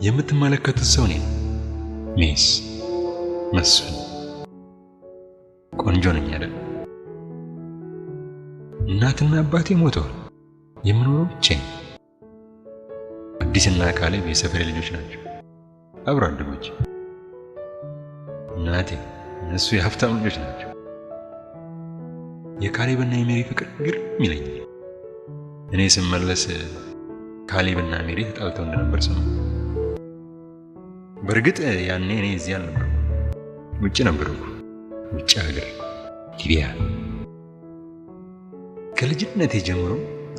የምትመለከቱት ሰው ነኝ ሚስ መስፍን ቆንጆ ነኝ አይደል? እናትና አባቴ ሞተዋል። የምኖረው ብቻዬን። አዲስና ካሌብ የሰፈሬ ልጆች ናቸው፣ አብሮ አደጎች። እናቴ እነሱ የሀብታም ልጆች ናቸው። የካሌብና የሜሪ ፍቅር ግርም ይለኛል። እኔ ስመለስ ካሌብና ሜሪ ተጣልተው እንደነበር ሰማሁ። በእርግጥ ያኔ እኔ እዚህ አልነበርኩም፣ ውጭ ነበርኩ፣ ውጭ ሀገር ሊቢያ። ከልጅነቴ ጀምሮ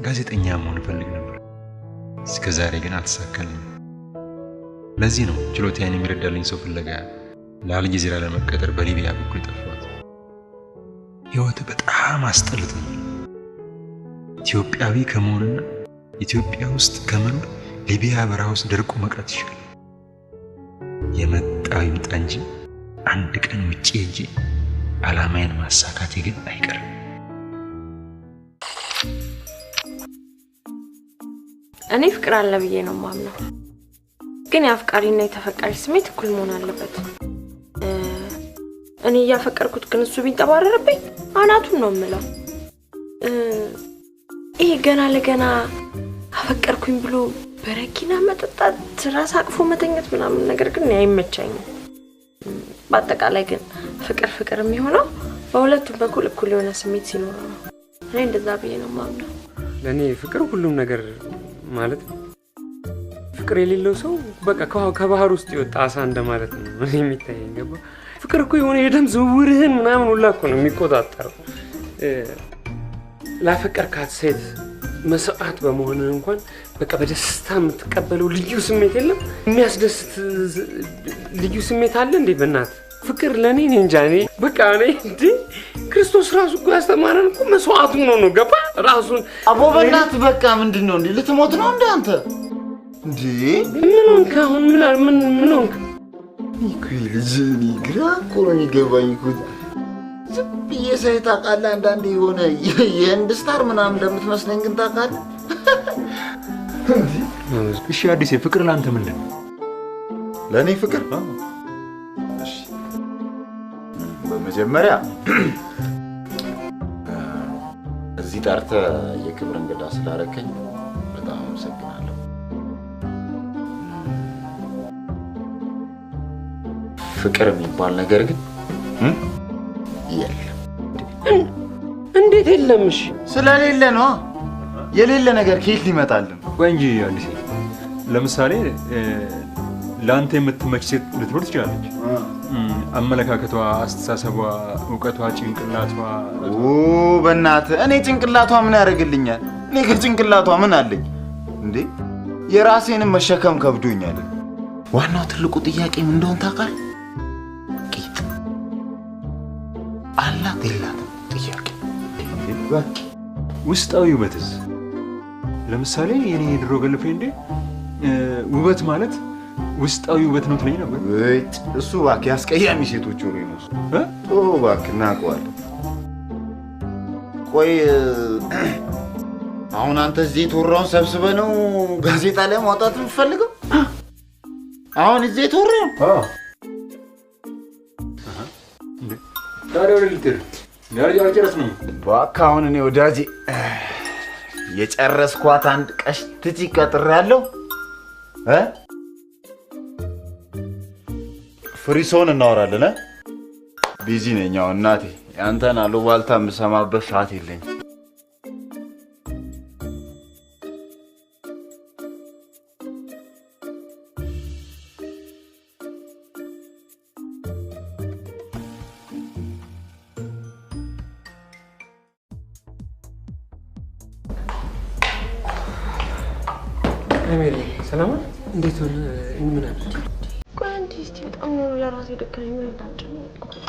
ጋዜጠኛ መሆን እፈልግ ነበር። እስከ ዛሬ ግን አልተሳካልኝም። ለዚህ ነው ችሎታዬን የሚረዳልኝ ሰው ፍለጋ ለአልጀዚራ ለመቀጠር በሊቢያ በኩል የጠፋሁት። ህይወት በጣም አስጠልቶኛል። ኢትዮጵያዊ ከመሆንና ኢትዮጵያ ውስጥ ከመኖር ሊቢያ በረሃ ውስጥ ደርቆ መቅረት ይሻላል። የመጣው ይምጣ እንጂ አንድ ቀን ውጪ ሄጄ ዓላማዬን ማሳካቴ ግን አይቀርም። እኔ ፍቅር አለ ብዬ ነው ማምነው፣ ግን የአፍቃሪና የተፈቃሪ ስሜት እኩል መሆን አለበት። እኔ ያፈቀርኩት ግን እሱ ቢንጠባረርብኝ አናቱን ነው የምለው። ይሄ ገና ለገና አፈቀርኩኝ ብሎ በረኪና መጠጣት፣ ራስ አቅፎ መተኛት ምናምን ነገር ግን አይመቸኝም። በአጠቃላይ ግን ፍቅር የሚሆነው በሁለቱም በኩል እኩል የሆነ ስሜት ሲኖር ነው። እኔ እንደዛ ብዬ ነው ማምነው። ለኔ ፍቅር ሁሉም ነገር ማለት ነው። ፍቅር የሌለው ሰው በቃ ከባህር ውስጥ የወጣ አሳ እንደማለት ነው እኔ የሚታየኝ። ገባ? ፍቅር እኮ የሆነ የደም ዝውውርህን ምናምን ሁላ እኮ ነው የሚቆጣጠረው። ላፈቀርካት ሴት መስዋዕት በመሆን እንኳን በቃ በደስታ የምትቀበለው ልዩ ስሜት የለም? የሚያስደስት ልዩ ስሜት አለ እንዴ? በእናት ፍቅር ለኔ እንጃ። እኔ በቃ እኔ እንዴ ክርስቶስ ራሱ እኮ ያስተማረን እኮ መስዋዕቱ ነው። ገባ? ራሱን አቦ በእናት በቃ ምንድነው እንዴ? ልትሞት ነው እንዴ አንተ? እንዴ ምን ሆንክ አሁን? ምን ሆንክ? ይኩልጅኒ ግራ እኮ ነው የሚገባኝ እኮ። ዝም ብዬ ሳይ ታውቃለህ፣ አንዳንዴ የሆነ የህንድ ስታር ምናምን እንደምትመስለኝ ግን ታውቃለህ። እሺ አዲስ ፍቅር ላንተ ምንድን ነው? ለኔ ፍቅር እሺ፣ በመጀመሪያ እዚህ ጠርተህ የክብር እንግዳ ስላደረከኝ በጣም አመሰግናለሁ። ፍቅር የሚባል ነገር ግን የለም። እንዴት የለም? እሺ ስለሌለ ነው። የሌለ ነገር ከየት ሊመጣልን? ቆይ እንጂ አዲስ፣ ለምሳሌ ላንተ የምትመች ሴት ልትኖር ትችላለች። አመለካከቷ፣ አስተሳሰቧ፣ ዕውቀቷ፣ ጭንቅላቷ። በእናትህ እኔ ጭንቅላቷ ምን ያደርግልኛል? እኔ ከጭንቅላቷ ምን አለኝ እንዴ? የራሴንም መሸከም ከብዶኛል። ዋናው ትልቁ ጥያቄ ምን እንደሆነ ታውቃለህ? ቂጥ አላት የላትም ጥያቄ። በቃ ውስጣዊ ውበትስ? ለምሳሌ የኔ ድሮ ገርልፍሬንድ ውበት ማለት ውስጣዊ ውበት ነው ትለኝ ነበር። እሱ እባክህ ያስቀያሚ ሴቶች ወሬ ነው እሱ። እባክህ እናውቀዋለን። ቆይ አሁን አንተ እዚህ የተወራውን ሰብስበህ ነው ጋዜጣ ላይ ማውጣት የምትፈልገው? አሁን እዚህ የተወራው ታዲያ ወደ ልትሄድ ያልጨረስ ነው? እባክህ አሁን እኔ ወዳጄ የጨረስኳት አንድ ቀሽትጂ ቀጥሬያለሁ። ፍሪሶን እናወራለን። ቢዚ ነኝ አሁን እናቴ። ያንተን አሉባልታ የምሰማበት ሰዓት የለኝም። አሜሪ ሰላም እንዴት ሆነ? ምን አለ? ቆይ አንተ እስቲ በጣም ነው ለራሴ ደከመኝ። ምን እንዳጨነቀኝ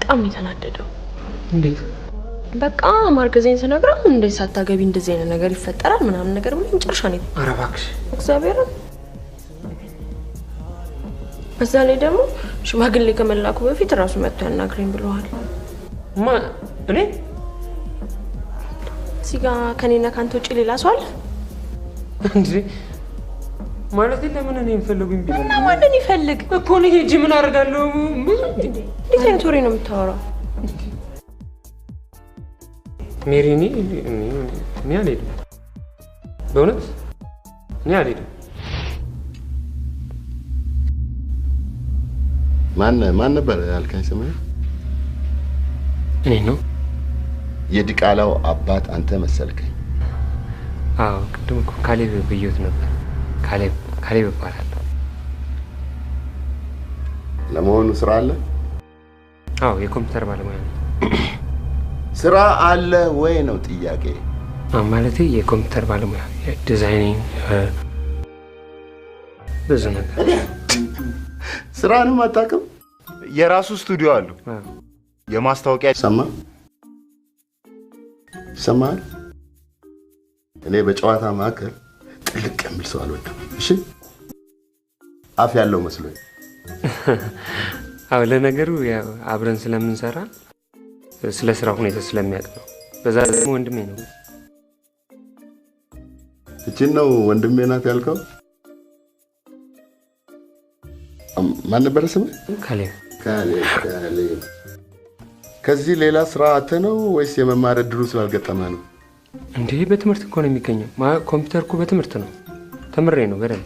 በጣም ነው የተናደደው። እንዴት? በቃ ማርገዜን ስነግረው እንደዚህ ሳታገቢ እንደዚህ አይነት ነገር ይፈጠራል ምናምን ነገር ምን መጨረሻ ነው። ኧረ እባክሽ እግዚአብሔር። በዛ ላይ ደግሞ ሽማግሌ ከመላኩ በፊት ራሱ መጥቶ ያናግረኝ ብለዋል። እኔ እዚህ ጋር ከኔና ካንተ ውጪ ሌላ ሰው አለ እንዴ? ማለት ለምን እኔ እንፈልጉኝ ቢሆን እና ማንን ይፈልግ እኮ ነው ሄጂ ምን አደርጋለሁ? እንዴት አይነት ወሬ ነው የምታወራው? ሜሪ እኔ አልሄድም፣ በእውነት እኔ አልሄድም። ማን ነበር ያልከኝ ስምህ? እኔ ነው የዲቃላው አባት አንተ መሰልከኝ። አዎ ቅድም እኮ ካሌብ ብዬት ነበር። ካሌብ እባላለሁ። ለመሆኑ ስራ አለ? አዎ የኮምፒውተር ባለሙያ ነኝ። ስራ አለ ወይ ነው ጥያቄ? ማለት የኮምፒውተር ባለሙያ ዲዛይኒንግ ብዙ ነገር። ስራንም አታውቅም? የራሱ ስቱዲዮ አለው። የማስታወቂያ ይሰማል። እኔ በጨዋታ መካከል ጥልቅ የሚል ሰው አልወድም። እሺ አፍ ያለው መስሎኝ። አዎ ለነገሩ ያው አብረን ስለምንሰራ ስለ ስራ ሁኔታ ስለሚያውቅ ነው። በዛ ደግሞ ወንድሜ ነው። እቺን ነው ወንድሜ ናት ያልከው? ማን ነበር ስምህ? ካሌብ። ከዚህ ሌላ ስራ አተ ነው ወይስ የመማር እድሉ ስላልገጠመ ነው? እንዴ በትምህርት እኮ ነው የሚገኘው። ኮምፒውተር እኮ በትምህርት ነው። ተምሬ ነው በደንብ።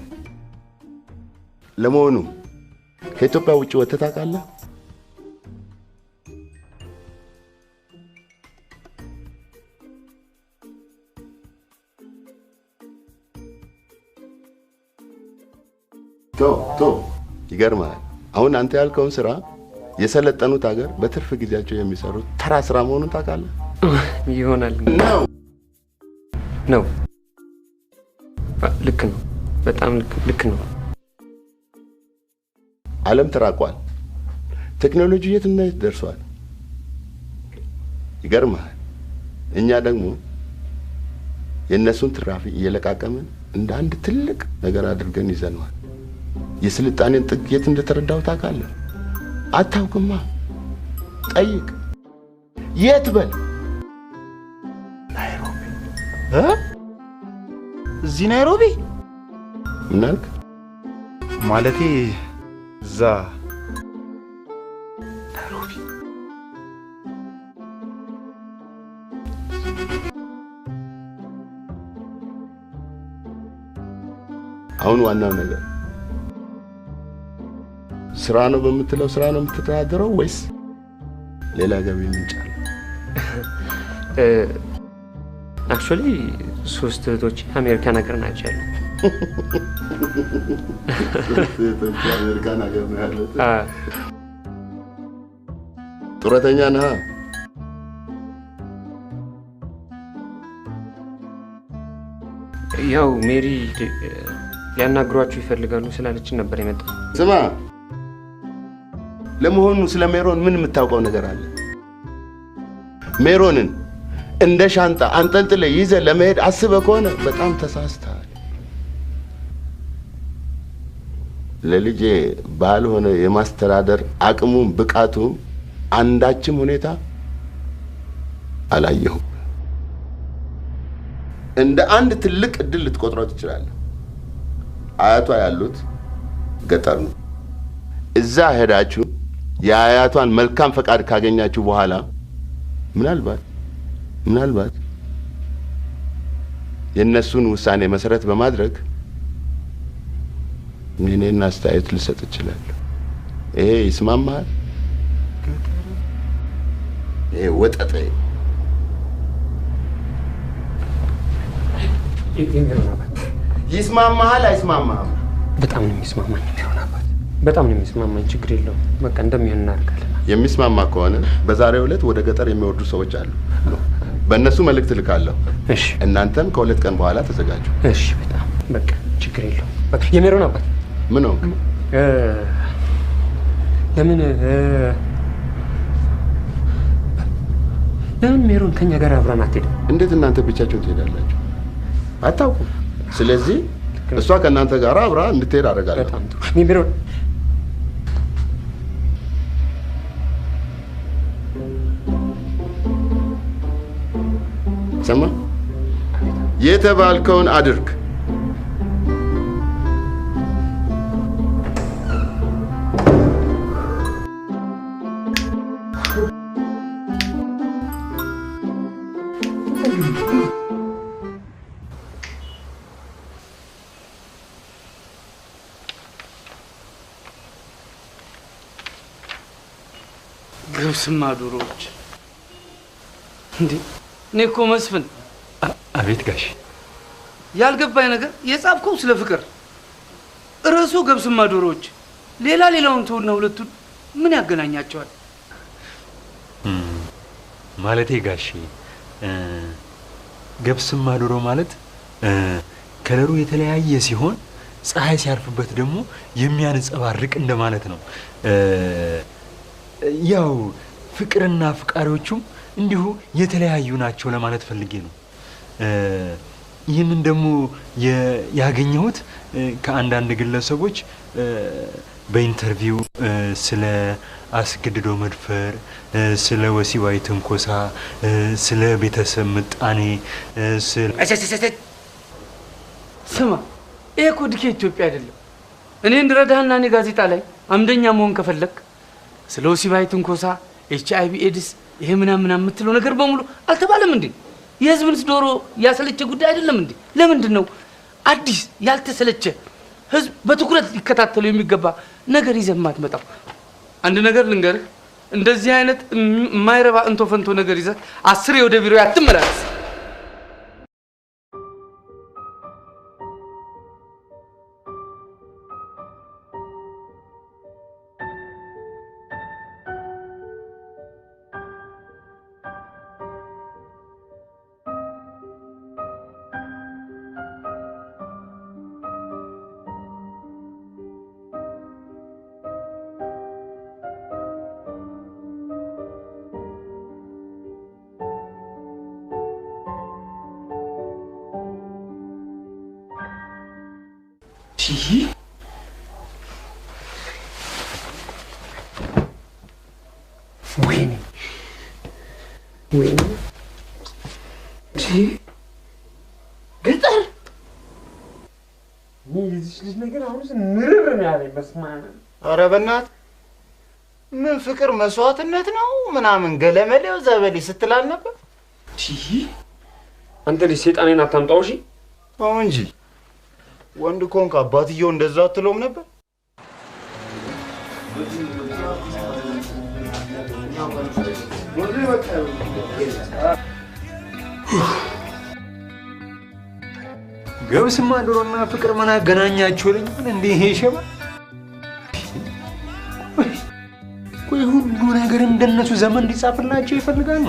ለመሆኑ ከኢትዮጵያ ውጭ ወጥተህ ታውቃለህ? ይገርማል። አሁን አንተ ያልከውን ስራ የሰለጠኑት ሀገር በትርፍ ጊዜያቸው የሚሰሩት ተራ ስራ መሆኑን ታውቃለህ? ይሆናል ነው። ልክ ነው። በጣም ልክ ነው። ዓለም ተራቋል። ቴክኖሎጂ የት እና የት ደርሷል። ይገርማል። እኛ ደግሞ የእነሱን ትራፊ እየለቃቀምን እንደ አንድ ትልቅ ነገር አድርገን ይዘነዋል። የስልጣኔን ጥግ የት እንደተረዳው ታውቃለህ? አታውቅማ። ጠይቅ። የት በል። ናይሮቢ። እዚህ ናይሮቢ? ምን አልክ? ማለቴ እዛ ናይሮቢ። አሁን ዋናው ነገር ስራ ነው በምትለው ስራ ነው የምትተዳደረው ወይስ ሌላ ገቢ ምንጭ አለ? አክቹአሊ 3 እህቶች አሜሪካን ሀገር ናቸው ያሉት። አሜሪካን ሀገር ነው ያሉት? ጡረተኛ ነህ? ያው ሜሪ ሊያናግሯችሁ ይፈልጋሉ ስላለችን ነበር የመጣው። ስማ፣ ለመሆኑ ስለ ሜሮን ምን የምታውቀው ነገር አለ? ሜሮንን እንደ ሻንጣ አንጠልጥለ ይዘህ ለመሄድ አስበህ ከሆነ በጣም ተሳስተሃል። ለልጄ ባልሆነ የማስተዳደር አቅሙም ብቃቱም አንዳችም ሁኔታ አላየሁም። እንደ አንድ ትልቅ እድል ልትቆጥረው ትችላለህ። አያቷ ያሉት ገጠር ነው። እዛ ሄዳችሁ የአያቷን መልካም ፈቃድ ካገኛችሁ በኋላ ምናልባት የእነሱን ውሳኔ መሰረት በማድረግ እኔን አስተያየት ልሰጥ እችላለሁ። ይሄ ይስማማሃል? ይሄ ወጠጤ ይስማማሃል አይስማማህም? በጣም ነው የሚስማማኝ። በጣም ነው የሚስማማኝ። ችግር የለውም። በቃ እንደሚሆን እናደርጋለን። የሚስማማ ከሆነ በዛሬው ዕለት ወደ ገጠር የሚወርዱ ሰዎች አሉ። በእነሱ መልእክት ልካለሁ። እሺ። እናንተም ከ2 ቀን በኋላ ተዘጋጁ። እሺ። በጣም በቃ ችግር የለውም። በቃ የሜሮን አባት ምን ነው? ለምን ለምን ሜሮን ከኛ ጋር አብራን አትሄድም? እንዴት እናንተ ብቻችሁን ትሄዳላችሁ? አታውቁም። ስለዚህ እሷ ከእናንተ ጋር አብራ እንድትሄድ አደርጋለሁ። በጣም ጥሩ። ሜሮን ሰማ፣ የተባልከውን አድርግ። ገብስማ ዶሮዎች እንዴ! እኔ እኮ መስፍን። አቤት ጋሽ። ያልገባኝ ነገር የጻፍከው ስለ ፍቅር ርዕሱ ገብስማ ዶሮዎች፣ ሌላውን ተውና ሁለቱን ምን ያገናኛቸዋል? ማለቴ ጋሽ ገብስማ ዶሮ ማለት ከለሩ የተለያየ ሲሆን ፀሐይ ሲያርፍበት ደግሞ የሚያንጸባርቅ እንደማለት ነው። ያው ፍቅርና አፍቃሪዎቹም እንዲሁ የተለያዩ ናቸው ለማለት ፈልጌ ነው። ይህንን ደግሞ ያገኘሁት ከአንዳንድ ግለሰቦች በኢንተርቪው ስለ አስገድዶ መድፈር፣ ስለ ወሲባዊ ትንኮሳ፣ ስለ ቤተሰብ ምጣኔ፣ ስማ፣ ይሄ እኮ ድኬ ኢትዮጵያ አይደለም። እኔ እንድረዳህና እኔ ጋዜጣ ላይ አምደኛ መሆን ከፈለክ ስለ ወሲባዊ ትንኮሳ፣ HIV ኤድስ፣ ይሄ ምናምን የምትለው ነገር በሙሉ አልተባለም እንዴ? የህዝብን ዶሮ ያሰለቸ ጉዳይ አይደለም እንዴ? ለምንድን ነው አዲስ ያልተሰለቸ ህዝብ በትኩረት ሊከታተሉ የሚገባ ነገር ይዘህ የማትመጣው? አንድ ነገር ልንገርህ፣ እንደዚህ አይነት የማይረባ እንቶ ፈንቶ ነገር ይዘህ 10 ወደ ቢሮ አትመላለስ። ወይኔ ገጠር ይህች ልጅ ነገር አሁንስ ምርር ነው ያለኝ። በስመ አብ። ኧረ በእናትህ ምን ፍቅር መስዋዕትነት ነው ምናምን ገለመሌው ዘበሌ ስትላል ነበር። አንተ ልጅ ሰይጣኔን አታምጣው። እሺ አዎ እንጂ ወንድ ኮንክ አባትየው እንደዛ አትለውም ነበር። ገብስማ ዶሮና ፍቅር ምን አገናኛቸው? ለምን እንዴ ይሄ ሸባ? ቆይ ሁሉ ነገር እንደነሱ ዘመን እንዲጻፍላቸው ይፈልጋሉ።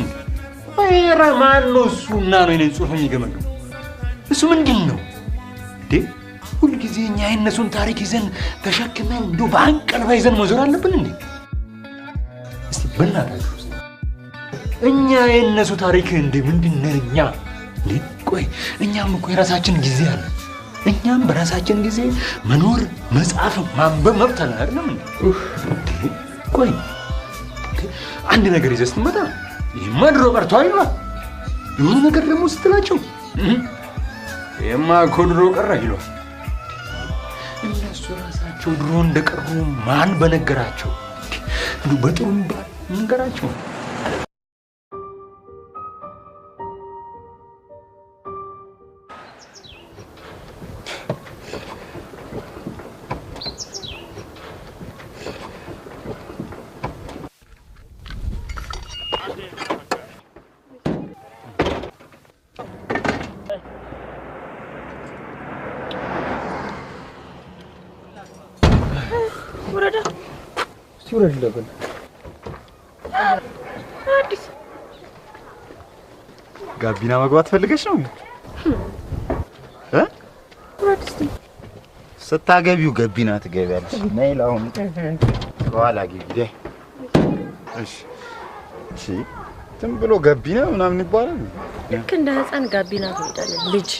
አይራ ማን ነው እሱና ነው የኔን ጽሑፍ የሚገመገው? እሱ ምንድን ነው እንዴ? ሁልጊዜ እኛ የእነሱን ታሪክ ይዘን ተሸክመን እንደው በአንቀልባ ይዘን መዞር አለብን እንዴ? እስቲ በእናታችሁ እኛ የእነሱ ታሪክ እንዴ ምንድን ነን እኛ? እንዴ ቆይ እኛም እኮ የራሳችን ጊዜ አለ። እኛም በራሳችን ጊዜ መኖር፣ መጻፍ፣ ማንበብ መብት አለ አይደለም እንዴ? ቆይ አንድ ነገር ይዘህ ስትመጣ ይሄማ ድሮ ቀርቷል ይሏል። የሆነ ነገር ደግሞ ስትላቸው ይሄማ እኮ ድሮ ቀረ ይሏል። እነሱ ራሳቸው ድሮ እንደቀሩ ማን በነገራቸው? በጥሩ ነገራቸው። ሲውረድ ለበል አዲስ ጋቢና መግባት ፈልገሽ ነው? ስታገቢው ገቢና ትገቢያለሽ። ነይ ለአሁኑ ከኋላ ግቢ። እሺ እሺ ዝም ብሎ ጋቢና ምናምን ይባላል። ልክ እንደ ህፃን ጋቢና ትወዳለህ ልጅ።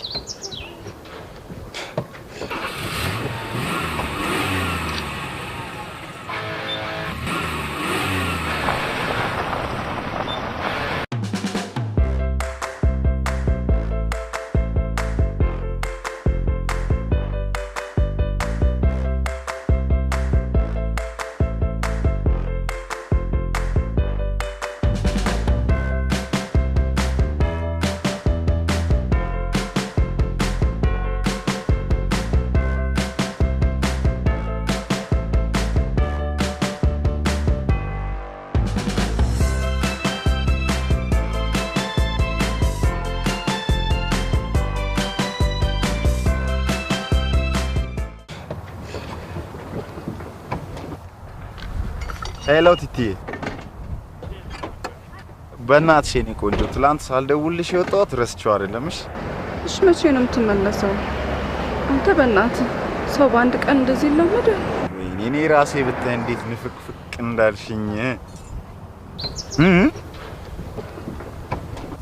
ሄሎ ቲቲ፣ በእናትሽ የኔ ቆንጆ ትላንት ሳልደውልሽ የወጣሁት ረስቼው አይደለምሽ? እሺ መቼ ነው የምትመለሰው? አንተ በእናትህ ሰው በአንድ ቀን እንደዚህ ይለመዳል? ወይኔ እኔ ራሴ ብታይ እንዴት ንፍቅፍቅ እንዳልሽኝ።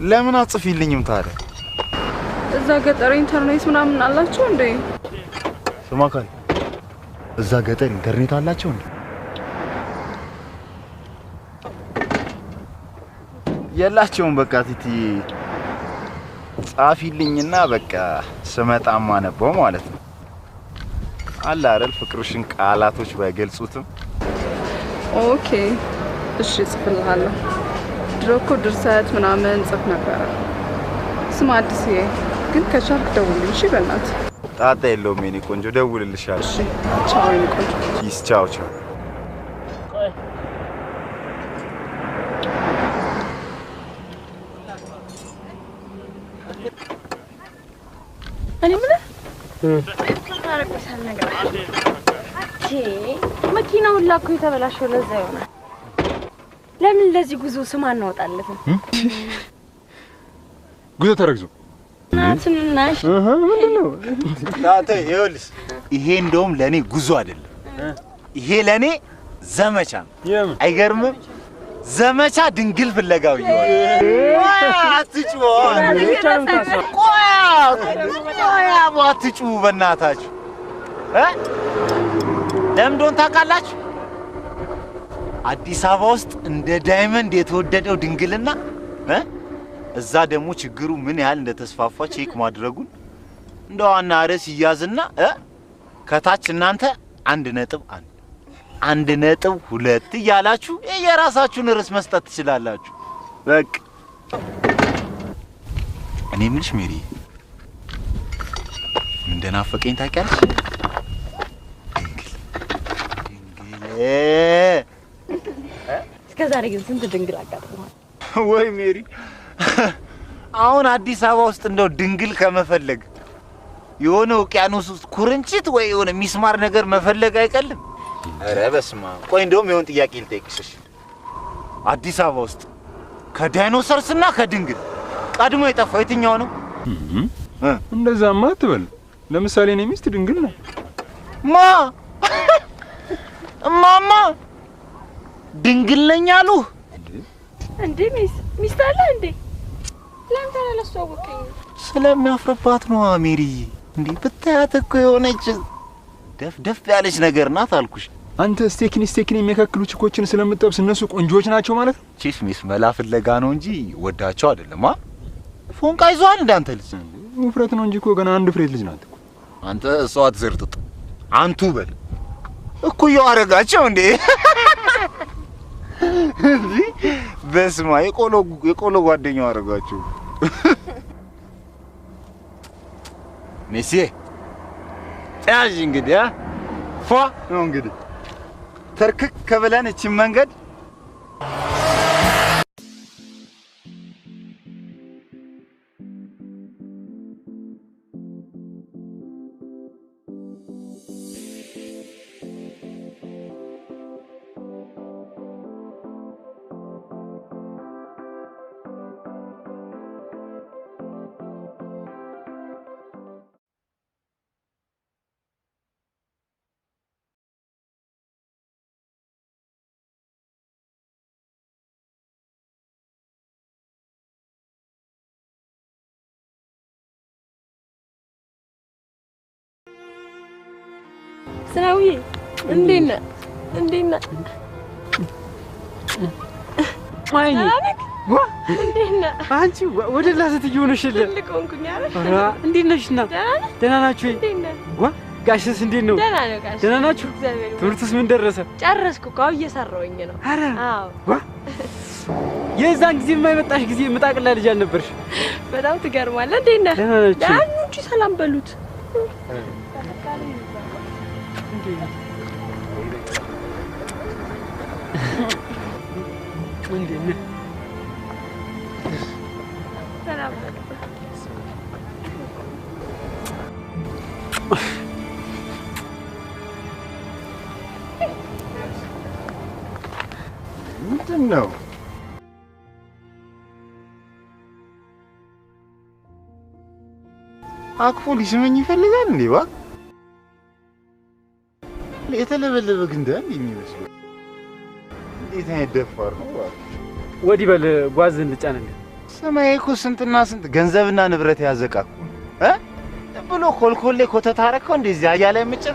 ለምን አጽፊልኝም ታዲያ? እዛ ገጠር ኢንተርኔት ምናምን አላቸው እንዴ? ስማ ካል እዛ ገጠር ኢንተርኔት አላቸው እንዴ? የላቸውም። በቃ ቲቲ ጻፊልኝና በቃ ስመጣማ ነበር ማለት ነው። አለ አይደል ፍቅርሽን ቃላቶች ባይገልጹትም። ኦኬ እሺ ጽፍልሃለሁ። ድሮ እኮ ድርሰት ምናምን ጽፍ ነበረ። ስማ አዲስዬ ግን ከቻልክ ደውልልኝ እሺ በእናትህ። ጣጣ የለውም የኔ ቆንጆ፣ ደውልልሻለሁ። እሺ ቻው የኔ ቆንጆ። ፒስ፣ ቻው ቻው። እኔ ምን ታረቀሻል ነገር መኪናውን ላኩ የተበላሸው ለዛ ይሆናል። ለምን ለዚህ ጉዞ ስም አናወጣለትም? ጉዞ ተረግዞ ናትንናሽ ምንድነው? ታተ ይኸውልሽ፣ ይሄ እንደውም ለኔ ጉዞ አይደለም፣ ይሄ ለኔ ዘመቻ ነው። አይገርምም? ዘመቻ ድንግል ፍለጋው ይሆናል። አትጩ አትጩ በእናታችሁ። ለምን እንደሆነ ታውቃላችሁ? አዲስ አበባ ውስጥ እንደ ዳይመንድ የተወደደው ድንግልና እዛ ደግሞ ችግሩ ምን ያህል እንደተስፋፋ ቼክ ማድረጉን እንደ ዋና ርዕስ ይያዝና ከታች እናንተ 1.2 እያላችሁ የራሳችሁን ርዕስ መስጠት ትችላላችሁ። በቃ እኔ ምንሽ ሜሪ እንደናፈቀኝ ታውቂያለሽ? እስከ ዛሬ ግን ስንት ድንግል አጋጥሟል? ወይ ሜሪ፣ አሁን አዲስ አበባ ውስጥ እንደው ድንግል ከመፈለግ የሆነ ውቅያኖስ ውስጥ ኩርንችት ወይ የሆነ ሚስማር ነገር መፈለግ አይቀልም። ኧረ በስመ አብ። ቆይ እንደውም የሆነ ጥያቄ ልጠይቅሽ። አዲስ አበባ ውስጥ ከዳይኖሰርስና ከድንግል ቀድሞ የጠፋው የትኛው ነው? እንደዛማ አትበል። ለምሳሌ እኔ ሚስት ድንግል ነው። እማማ ድንግል ነኝ አሉ እንዴ? ሚስት አለ እንዴ? ለምን ታላላስተዋወቀኝ? ስለሚያፍርባት ነው ሜሪዬ። እንዴ ብታያት እኮ የሆነች ደፍ ያለች ነገር ናት አልኩሽ። አንተ ስቴክኒ የሚያካክሉ ችኮችን ስለምጠብስ እነሱ ቆንጆች ናቸው ማለት ነው? ቺስ ሚስ መላ ፍለጋ ነው እንጂ ወዳቸው አይደለም። ፎንቃ ይዟል እንዳንተ ልጅ። ውፍረት ነው እንጂ እኮ ገና አንድ ፍሬት ልጅ ናት እኮ። አንተ እሷ አትዘርጥጥ አንቱ በል እኩያው አረጋቸው እንዴ? በስማ የቆሎ ጓደኛው አረጋቸው። ሜሲ ያዥ እንግዲህ ፏ ነው እንግዲህ ተርክክ ከብለን እቺን መንገድ ስራውዬ እንዴት ነህ? ማይኒ ዋ እንዴት ነህ? አንቺ ወደ ላሰት እየሆነሽልህ ትልቅ ሆንኩኝ አይደል? ኧረ እንዴት ነሽና? ደህና ናችሁ? እንዴት ነህ? ዋ ጋሽስ እንዴት ነው? ደህና ነው ጋሽ። ደህና ናችሁ? ትምህርትስ ምን ደረሰ? ጨረስኩ እኮ እየሰራሁኝ ነው። ኧረ አዎ። ዋ የዛን ጊዜ የማይመጣሽ ጊዜ ምጣቅላ ልጅ አልነበርሽ? በጣም ትገርማለህ። እንዴት ነህ? ደህና ናችሁ? ዳኑ እንጂ ሰላም በሉት። ሰላም በሉት። ምንድን ነው? አቅፎ ሊስመኝ ይፈልጋል እንዴ? ዋ የተለበለበ ግንዳ የሚመስለው እንዴት አይነት ደፋር ነው! ወዲህ በል ጓዝ እንጫነልን። ሰማይ እኮ ስንትና ስንት ገንዘብና ንብረት ያዘቃ እኮ ብሎ ኮልኮሌ ኮተት አደረከው እንደዚህ አያ ላይ ምጭር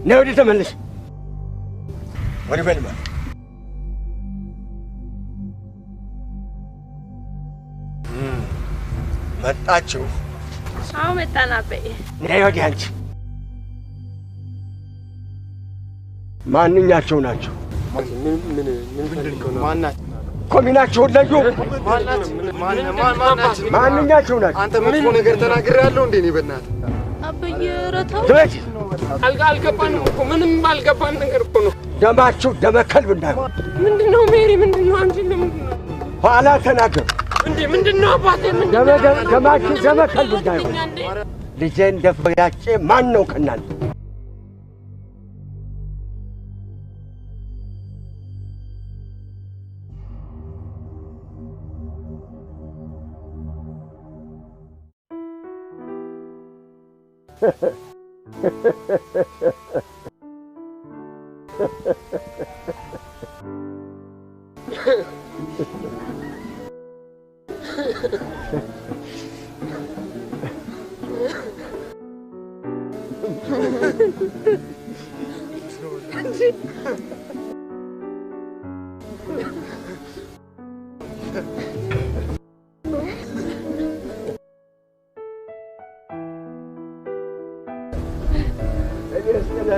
ነይ ወዲህ ተመለሽ። ወዲህ በልማ መጣችሁ? አዎ መጣን አበይ። ነይ ወዲህ አንቺ። ማንኛቸው ናቸው? ኮሚናቸውን ለዩ። ማንኛቸው ናቸው? አንተ መጥፎ ነገር ተናግሬያለሁ እንዴ? እኔ በእናትህ አበይ ረታው አልገባንም እኮ ምንም ባልገባን ነገር እኮ ነው። ደማችሁ ደመ ከልብ እንዳይሆን። ምንድነው ሜሪ? ምንድነው አንቺ? ለምንድነው ኋላ ተናገር እንዴ? ምንድነው አባቴ? ደማችሁ ደመ ከልብ እንዳይሆን። ልጄን ደፍሮ ያጨ ማን ነው ከእናንተ?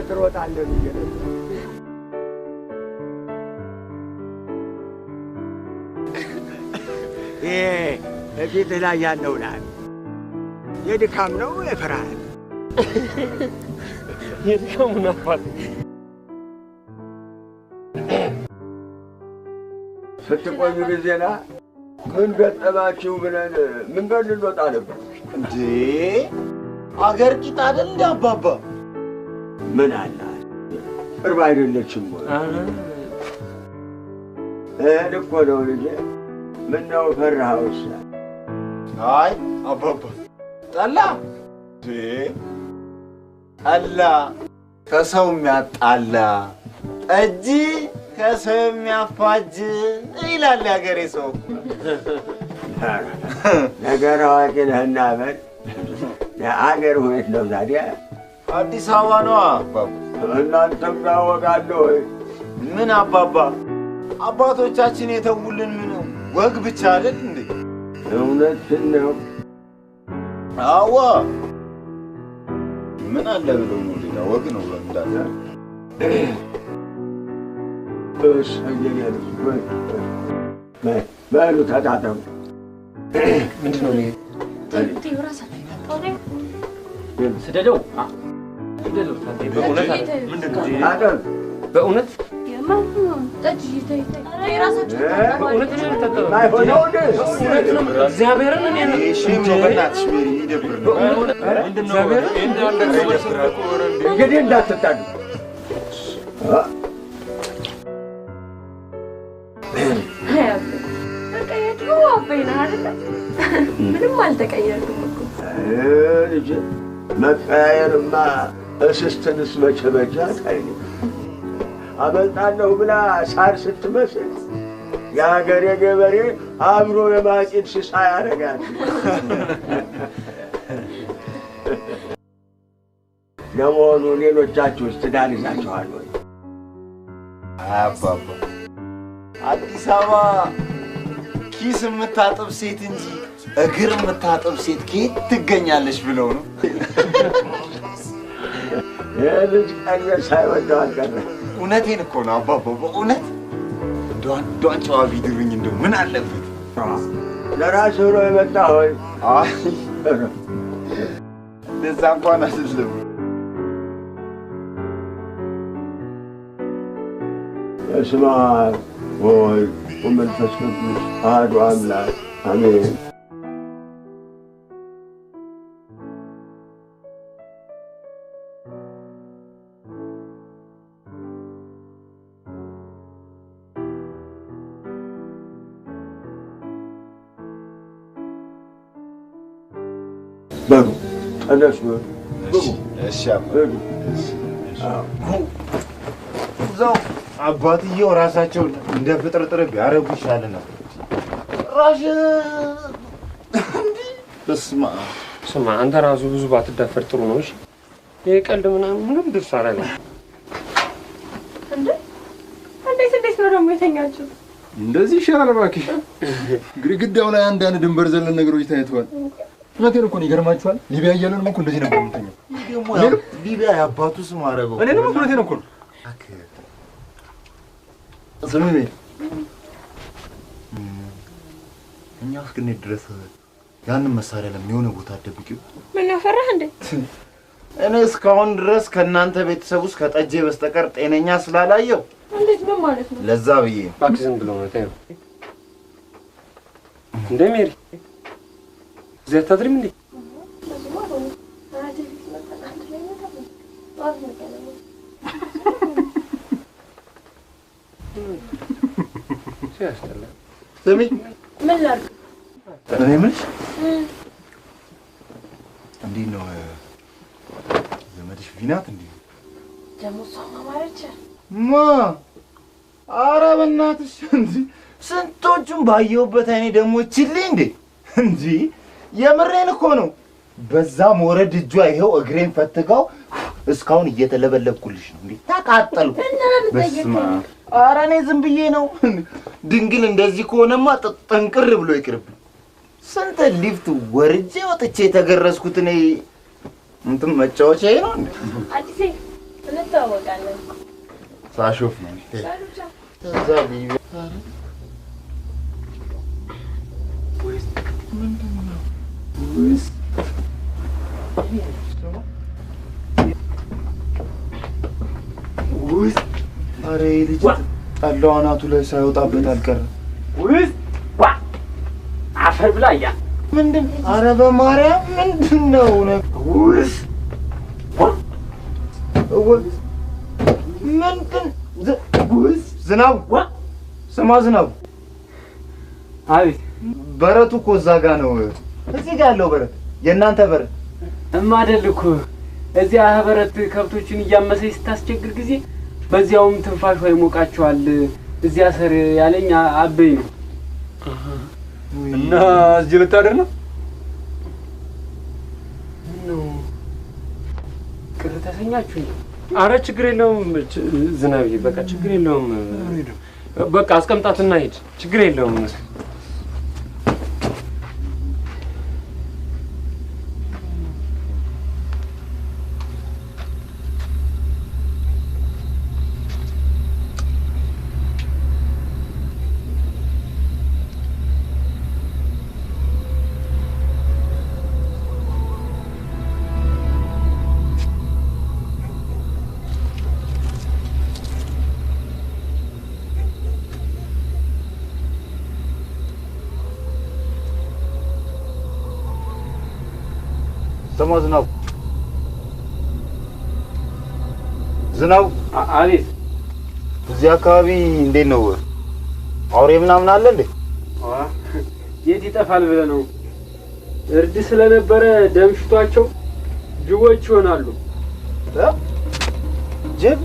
ትሮጣለህ ብዬ ነው። እፊትህ ላይ ያለው ላል የድካም ነው የፍርሃት? የድካሙን አባት ስትቆዩ ጊዜና ምን ገጠማችሁ ብለን መንገድ ልንወጣ ነበር። እንዴ አገር ቂጥ አይደል እንደ አባባ? ምን አላት ቅርብ አይደለችም ወይ? እኮ ነው ልጄ። ምነው ፈራኸውስ? አይ አባባ ጠላ ጠላ ከሰው የሚያጣላ ጠጅ ከሰው የሚያፋጅ ይላል ያገሬ ሰው። ነገር አዋቂ ነህና በል። የአገር ሁኔት ነው ታዲያ? አዲስ አበባ ነዋ አባባ። እናንተም ታወቃለህ ወይ? ምን አባባ አባቶቻችን የተውልን ምን ወግ ብቻ አይደል እንዴ? እውነትን ነው። አዋ ምን አለ ብለው ነው ሌላ ወግ ነው እንዳለ በሉ ተጣጠሙ። ምንድን ነው ስደደው በእውነት እግዚአብሔርን እንግዲህ እንዳትጣሉ። ምንም አልተቀየርኩም እኮ ልጄ። መቀያየርማ እስስትንስ መቼ በጃት አይኔ አመልጣለሁ ብላ ሳር ስትመስል የሀገሬ ገበሬ አብሮ የማጭድ ስሳ ያደርጋል። ለመሆኑ ሌሎቻችሁስ ትዳር ይዛችኋል ወይ? አባባ አዲስ አበባ ኪስ የምታጥብ ሴት እንጂ እግር የምታጥብ ሴት ከየት ትገኛለች ብለው ነው። የልጅ ቀለስ ሳይወደው አልቀረም። እውነቴን እኮ ነው አባባ፣ በእውነት ዷን ጨዋ ቢድሩኝ እንደው ምን አለበት? ለራስህ ብሎ የመጣ ሆይ እንደዛ እንኳን አይደለም። በስመ አብ ወወልድ ወመንፈስ ቅዱስ አሐዱ አምላክ አሜን። በሉ ተነሱ። እሺ አባባ። እዛው አባትየው ራሳቸው እንደ ፍጥርጥር ቢያረጉ ይሻል ነበር። ራሽ በስመ አብ። ስማ አንተ ራሱ ብዙ ባትዳፈር ጥሩ ነው። እሺ ይሄ ቀልድ ምናምን ምንም ድርስ አይደለም። እንዴት ነው ደግሞ የተኛችሁት? እንደዚህ ይሻላል እባክሽ። ግድግዳው ላይ አንዳንድ ድንበር ዘለል ነገሮች ታይተዋል። እውነቴን እኮ ነው። ይገርማችኋል። ሊቢያ እያለንም እኮ እንደዚህ ነበር የምንተኛው። ሊቢያ የአባቱ ስም አደረገው። እኔ ደግሞ እውነቴን እኮ ነው። ስሚ እኛ እስክንሄድ ድረስ ያንን መሳሪያ ለምን የሆነ ቦታ አትደብቂው? ምን ያፈራህ እንዴ? እኔ እስካሁን ድረስ ከእናንተ ቤተሰብ ውስጥ ከጠጄ በስተቀር ጤነኛ ስላላየው። እንዴት ምን ማለት ነው? ለዛ ብዬ እባክህ ዝም ብሎ ነው ታየው። እንደ ሜሪ እዚህ አታድሪም እንዴ? ሲያስጠላ። ስሚ ምን ላድርግ? እኔ የምልሽ እንዴት ነው ዘመድሽ ቪናት እንዴ? ደግሞ እሷ ማማረች ማ ኧረ በእናትሽ እንጂ ስንቶቹን ባየሁበት አይኔ ደግሞ እችልኝ እንዴ እንጂ የምሬን እኮ ነው። በዛ ሞረድ እጇ ይሄው እግሬን ፈትጋው እስካሁን እየተለበለብኩልሽ ነው እንዴ። ተቃጠልኩ። በስመ አብ። ኧረ እኔ ዝም ብዬ ነው። ድንግል እንደዚህ ከሆነማ ጠንቅር ብሎ ይቅርብኝ። ስንት ሊፍት ወርጄ ወጥቼ የተገረዝኩት እኔ እንትን መጫወቻዬ ነው እንዴ? አዲሴ እንተዋወቃለን። ሳሾፍ ነው እዛ ሊቢያ ምን ውይ አረ ልጅ ጠላው አናቱ ላይ ሳይወጣበት አልቀረም። ውይ አፈር ብላያ ምንድን አረ በማርያም ምንድን ነው ውይ ምንድን ውይ ዝናቡ ስማ ዝናቡ አቤት በረቱ እኮ እዛ ጋ ነው እዚህ ጋ ያለው በረት የእናንተ በረት እማደል እኮ እዚያ በረት ከብቶችን እያመሰች ስታስቸግር ጊዜ በዚያውም ትንፋሿ ይሞቃቸዋል እዚያ ሰር ያለኝ አበይ ነው እና እዚህ ልታደር ነው ቅር ተሰኛችሁ? አረ ችግር የለውም ዝናብዬ፣ በቃ ችግር የለውም። በቃ አስቀምጣትና ሂድ፣ ችግር የለውም። ስማ ዝናቡ ዝናቡ አቤት እዚህ አካባቢ እንዴት ነው አውሬ ምናምን አለ እንዴ የት ይጠፋል ብለህ ነው እርድ ስለነበረ ደምሽቷቸው ጅቦች ይሆናሉ ጅብ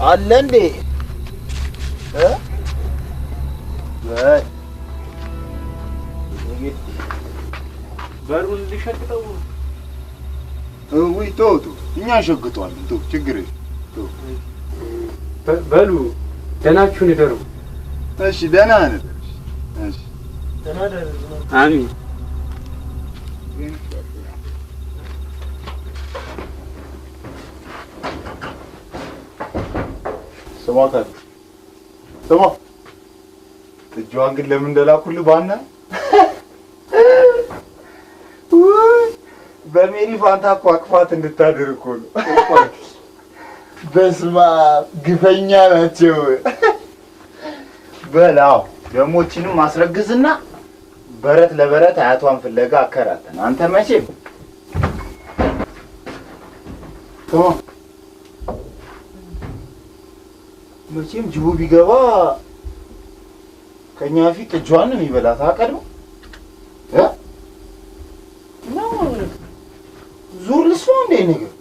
አለ እንዴ በሩን ልሸቅጠው ወይ ተው እኛ ሸግጧለን ተው ችግር የለም በሉ ደህናችሁን ይደሩ እሺ ደህና ነን እሺ ደህና ደሩ አሚን ስማ እጇን ግን ለምን እንደላኩልህ ባና በሜሪ ፋንታ እኮ አቅፋት እንድታድር እኮ ነው። በስመ አብ ግፈኛ ናቸው። በላው ደግሞ እቺንም ማስረግዝና በረት ለበረት አያቷን ፍለጋ አከራተን። አንተ መቼም መቼም ጅቡ ቢገባ ከኛ ፊት እጇን ነው የሚበላት አቀድሞ ዙር ልስማ እንዴ ነገር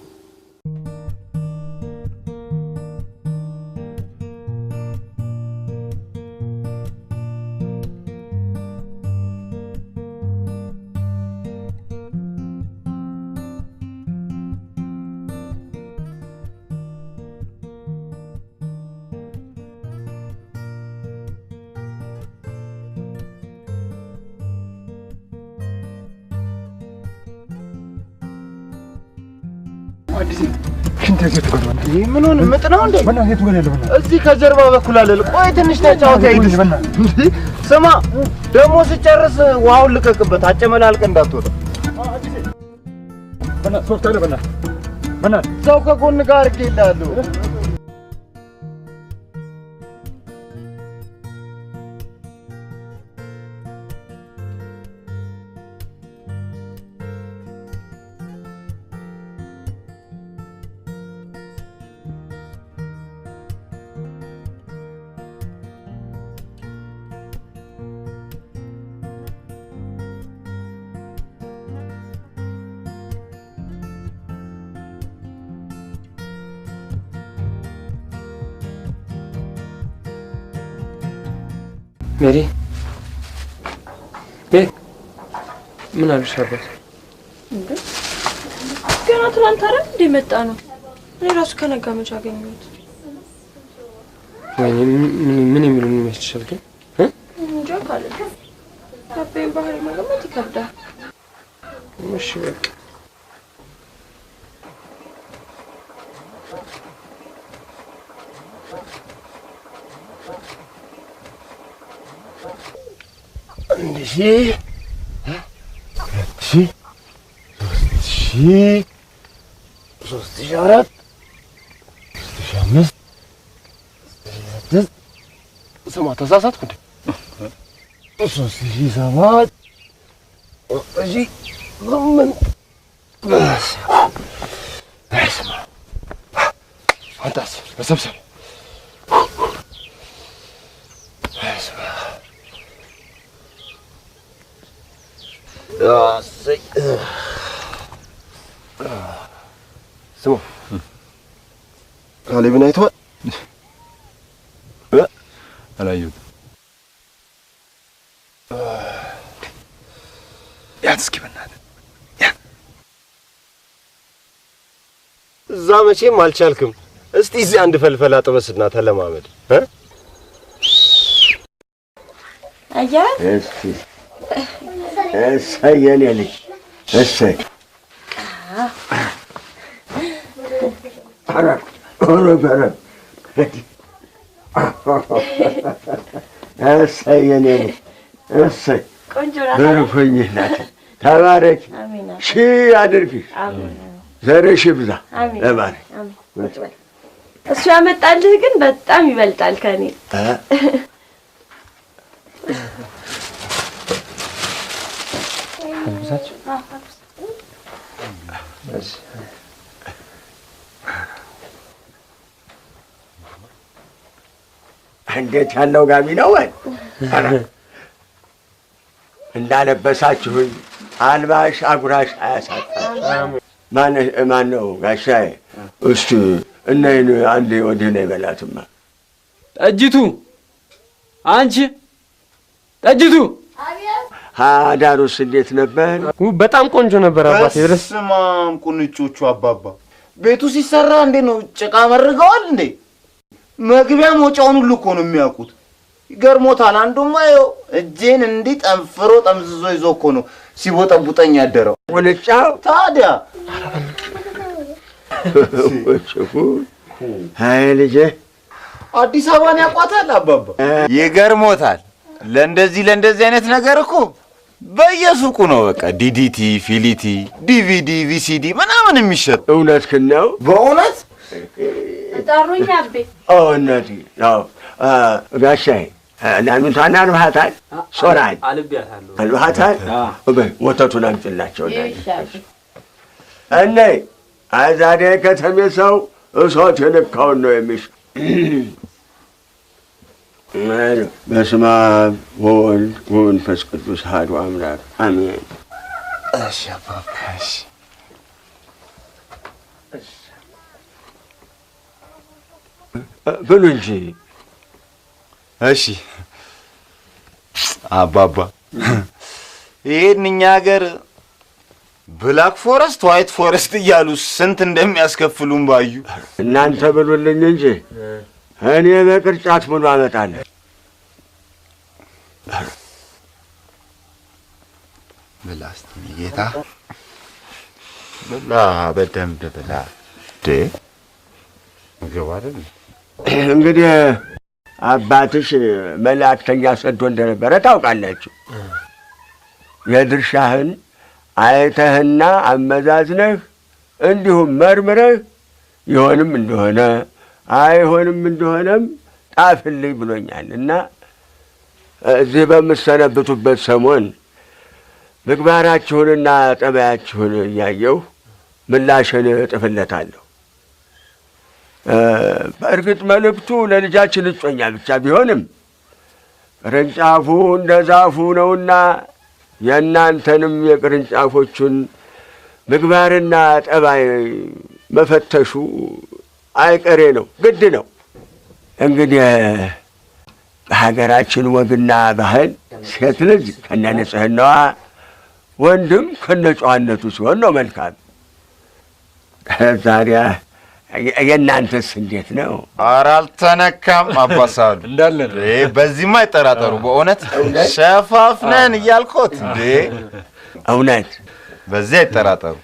ምኑን ምጥ ነው እንዴ? እዚህ ከጀርባ በኩል አለ። ቆይ ትንሽ ተጫወት አይልሽ። ስማ ደግሞ ስጨርስ ውሃውን ልቀቅበት፣ አጨመላልቅ እንዳትወጣ። ሰው ከጎን ጋር አድርጌልሃለሁ። ሜሪ ምን አሉሽ አባት? ገና ትናንት አይደል እንደ መጣ ነው። እኔ ራሱ ከነጋ መቼ አገኘሁት? ወይኔ ምን የሚሉኝ ይመስልሻል ግን? እንጃ ካለ አባዬን ባህሪ መገመት ይከብዳል። እሺ በቃ እንዴ 3004 3005 ስማ ተሳሳትኩ እንዴ? 3007 አንተስ በሰብሰብ ስሙ ካሌብን አይተዋል? አላየሁትም። ያት እስኪ በእናትህ እዛ መቼም አልቻልክም። እስቲ እዚህ አንድ ፈልፈላ ጥበስና ተለማመድ። አያት እስቲ እሰይ የኔ ልጅ እሰይ። ኧረ እሰይ የኔ ልጅ እሰይ። ቆንጆ ናት። በርኩኝ ናት። ተባረክ፣ ሺህ አድርግሽ፣ ዘርሽ ይብዛ። ተባረክ። እሱ ያመጣልህ ግን በጣም ይበልጣል ከኔ። እንዴት ያለው ጋቢ ነው ወይ? እንዳለበሳችሁኝ አልባሽ አጉራሽ አያሳጣም። ማን ነው ጋሻዬ? እስቲ እነይን አንዴ ወዲህ ነው ይበላትማ። ጠጅቱ፣ አንቺ ጠጅቱ፣ አዳሩስ እንዴት ነበር? በጣም ቆንጆ ነበር አባቴ። ድረስ ስማም ቁንጮቹ አባባ ቤቱ ሲሰራ እንዴ ነው ጭቃ መርገዋል እንዴ? መግቢያ መውጫውን ሁሉ እኮ ነው የሚያውቁት። ይገርሞታል። አንዱማ ይኸው እጄን እንዲህ ጠንፍሮ ጠምዝዞ ይዞ እኮ ነው ሲቦጠቡጠኝ ያደረው። ወልጫው ታዲያ አይ ልጄ አዲስ አበባን ያውቋታል አባባ። ይገርሞታል። ለእንደዚህ አይነት ነገር እኮ በየሱቁ ነው በቃ ዲዲቲ፣ ፊሊቲ፣ ዲቪዲ፣ ቪሲዲ ምናምን የሚሸጥ። እውነትህን ነው በእውነት ጠሩኝ አቤ። እናቴ ያው ጋሻዬ ናኑታና አልባታል ሶራይ አልባታል ወተቱን አምጥላቸው እኔ ዛሬ ከተሜ ሰው እሳት የነካውን ነው የሚሽ። በስመ አብ ወወልድ ወመንፈስ ቅዱስ አሐዱ አምላክ አሜን። እሺ አባባ እሺ። ብሉ እንጂ። እሺ አባባ ይሄን እኛ ሀገር ብላክ ፎረስት ዋይት ፎረስት እያሉ ስንት እንደሚያስከፍሉን ባዩ። እናንተ ብሉልኝ እንጂ እኔ በቅርጫት ሙሉ አመጣለሁ። ብላ እስቲ ጌታ ብላ፣ በደንብ ብላ። ምግብ አይደል እንግዲህ አባትሽ መላእክተኛ ሰዶ እንደነበረ ታውቃላችሁ። የድርሻህን አይተህና አመዛዝነህ እንዲሁም መርምረህ ይሆንም እንደሆነ አይሆንም እንደሆነም ጣፍልኝ ብሎኛል እና እዚህ በምሰነብቱበት ሰሞን ምግባራችሁንና ጠባያችሁን እያየሁ ምላሽን እጥፍለታለሁ። በእርግጥ መልእክቱ ለልጃችን እጮኛ ብቻ ቢሆንም ቅርንጫፉ እንደ ዛፉ ነውና የእናንተንም የቅርንጫፎቹን ምግባርና ጠባይ መፈተሹ አይቀሬ ነው፣ ግድ ነው። እንግዲህ በሀገራችን ወግና ባህል ሴት ልጅ ከነ ንጽሕናዋ ወንድም ከነ ጨዋነቱ ሲሆን ነው መልካም። ታዲያ የእናንተስ እንዴት ነው? ኧረ አልተነካም አባሳሉ እንዳለ ነው። በዚህማ አይጠራጠሩ። በእውነት ሸፋፍነን እያልኮት እንዴ! እውነት በዚህ አይጠራጠሩ።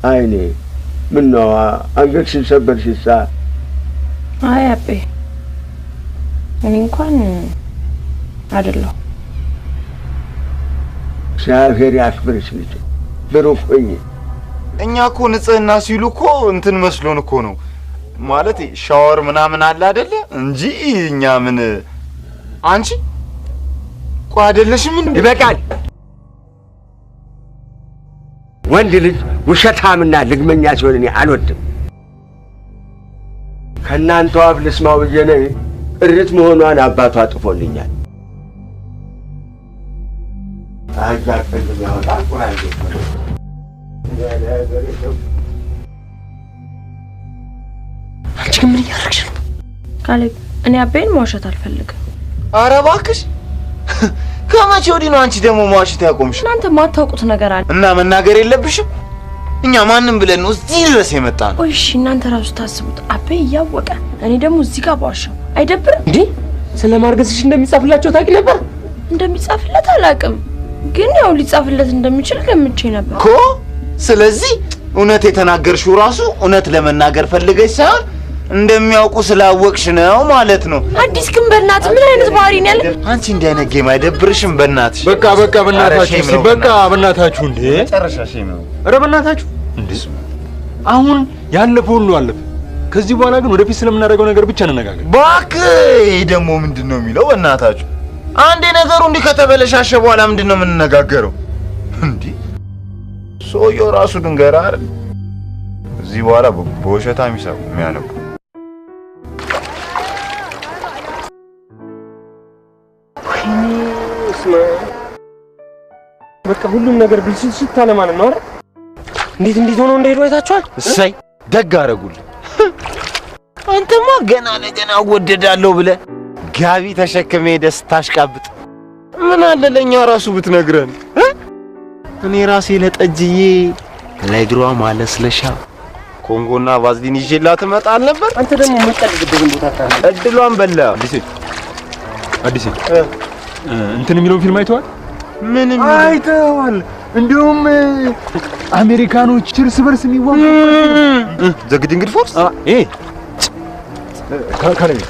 አይኔ ምነው አንገትሽን ሰበርሽሳ? አይ አቤ እኔ እንኳን አይደለሁ። እግዚአብሔር ያክብርሽ ልጅ ብሩክ ሁኚ። እኛ እኮ ንጽህና ሲሉ እኮ እንትን መስሎን እኮ ነው ማለት ሻወር ምናምን አለ አይደለ እንጂ እኛ ምን አንቺ ቆይ አይደለሽም እንዴ? ይበቃል። ወንድ ልጅ ውሸታምና ልግመኛ ሲሆን እኔ አልወድም። ከእናንተ አፍ ልስማው ብዬ ነው እርት መሆኗን አባቷ ጥፎልኛል። አያቀል ያወጣ ቁራን አንቺ ግን ምን እያደረግሽ ነው? ካሌብ እኔ አቤን መዋሸት አልፈልግም። ኧረ እባክሽ ከመቼ ወዲህ ነው አንቺ ደግሞ መዋሸት ያቆምሽ? እናንተ ማታውቁት ነገር አለ እና መናገር የለብሽም። እኛ ማንንም ብለን ነው እዚህ ድረስ የመጣ ነው። እሺ እናንተ ራሱ ታስቡት። አቤ እያወቀ እኔ ደግሞ እዚህ ጋር ባዋሸው አይደብርም እንዴ? ስለማርገዝሽ እንደሚጻፍላቸው ታውቂ ነበር? እንደሚጻፍለት አላውቅም፣ ግን ያው ሊጻፍለት እንደሚችል ገምቼ ነበር እኮ። ስለዚህ እውነት የተናገርሽው ራሱ እውነት ለመናገር ፈልገሽ ሳይሆን እንደሚያውቁ ስላወቅሽ ነው ማለት ነው። አዲስ ግን በእናትህ ምን አይነት ባህሪ ነው ያለ? አንቺ እንዲህ አይነት ጌም አይደብርሽም? በእናትሽ በቃ በእናታችሁ በቃ በእናታችሁ እንዴ ጨረሻሽ ነው። ኧረ በእናታችሁ እንዴ አሁን ያለፈው ሁሉ አለፈ። ከዚህ በኋላ ግን ወደፊት ስለምናደርገው ነገር ብቻ እንነጋገር። እባክህ ይሄ ደግሞ ምንድነው የሚለው? በእናታችሁ አንዴ ነገሩ እንዲህ ከተበለሻሸ በኋላ ምንድነው የምንነጋገረው እንዴ? ሰውየው ራሱ ድንገራ አይደል እዚህ በኋላ በውሸታ የሚያነቡ በቃ ሁሉም ነገር ብልሽት አለ ማለት ነው አይደል? እንዴት ሆኖ እንደሄዱ አይታችኋል? እሰይ ደግ አደረጉልኝ። አንተማ ገና ለገና ወደዳለሁ ብለህ ጋቢ ተሸክሜ ደስታሽቃብጥ ምን አለ ለኛ ራሱ ብትነግረን። እኔ ራሴ ለጠጅዬ ለእግሯ ማለስለሻ ኮንጎና ቫዝሊን ይዤላት እመጣል ነበር። አንተ ደግሞ ምን ቀልድብኝ ቦታ ታታ እድሏን በላ። አዲስ እንትን የሚለውን ፊልም አይተዋል? ምንም አይተዋል። እንዲሁም አሜሪካኖች እርስ በርስ የሚዋጉ ዘግድንግድ ፎርስ ካለኝ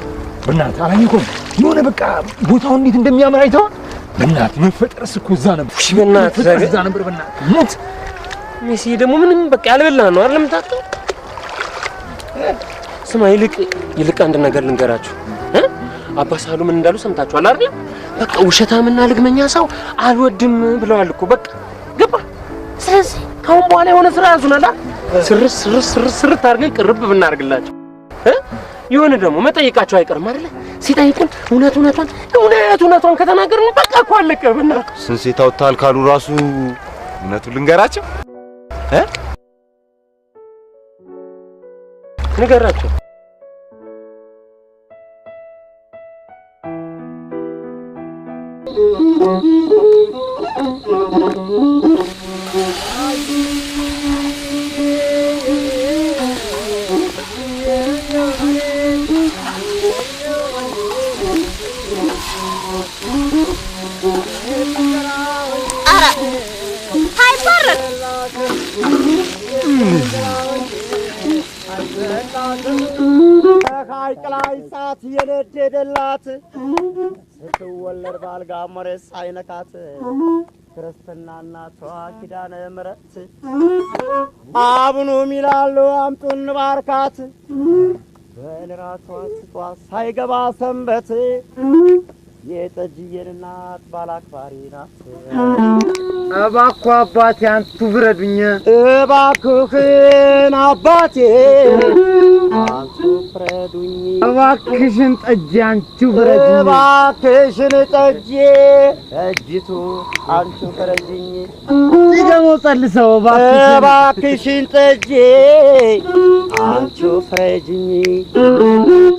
በእናትህ አላየኸውም? የሆነ በቃ ቦታው እንዴት እንደሚያምር አይተዋል? በእናትህ መፈጠርስ እኮ እዛ ነበር። እሺ በእናትህ እዛ ነበር። በእናትህ ሞት ሜሲ ደግሞ ምንም በቃ ያልበላ ነው አይደል የምታውቀው? ስማ ይልቅ አንድ ነገር ልንገራችሁ። አባ ሳሉ ምን እንዳሉ ሰምታችኋል አይደል? በቃ ውሸታምና ልግመኛ ሰው አልወድም ብለዋል እኮ በቃ ገባ። ስለዚህ ካሁን በኋላ የሆነ ስራ ያዙናል። ስርስ አድርገን ቅርብ ብናርግላቸው የሆነ ደግሞ መጠየቃቸው አይቀርም አይደል? ሲጠይቁን እውነቱን ከተናገርን በቃ እኮ አለቀ። በእናትህ ስንሴታው ታል ካሉ ራሱ እውነቱን ልንገራቸው ንገራቸው። ሐይቅ ላይ እሳት የነደደላት ስትወለድ ባልጋ መሬት ሳይነካት ክርስትና እናቷ ኪዳነ ምሕረት አቡኑ ሚላሉ አምጡን ባርካት በንራቷ ስጧ ሳይገባ ሰንበት የጠጅዬን እናት ባላክባሪ ናት። እባክህ አባቴ አንቱ ፍረዱኝ። እባክህን አባቴ አንቱ ፍረዱኝ። እባክሽን ጠጄ አንቺ ፍረዱኝ። እባክሽን ጠጄ ጠጅቱ አንቺ ፍረዱኝ። ደግሞ ጸልሰው እባክሽን ጠጄ አንቺ ፍረዱኝ።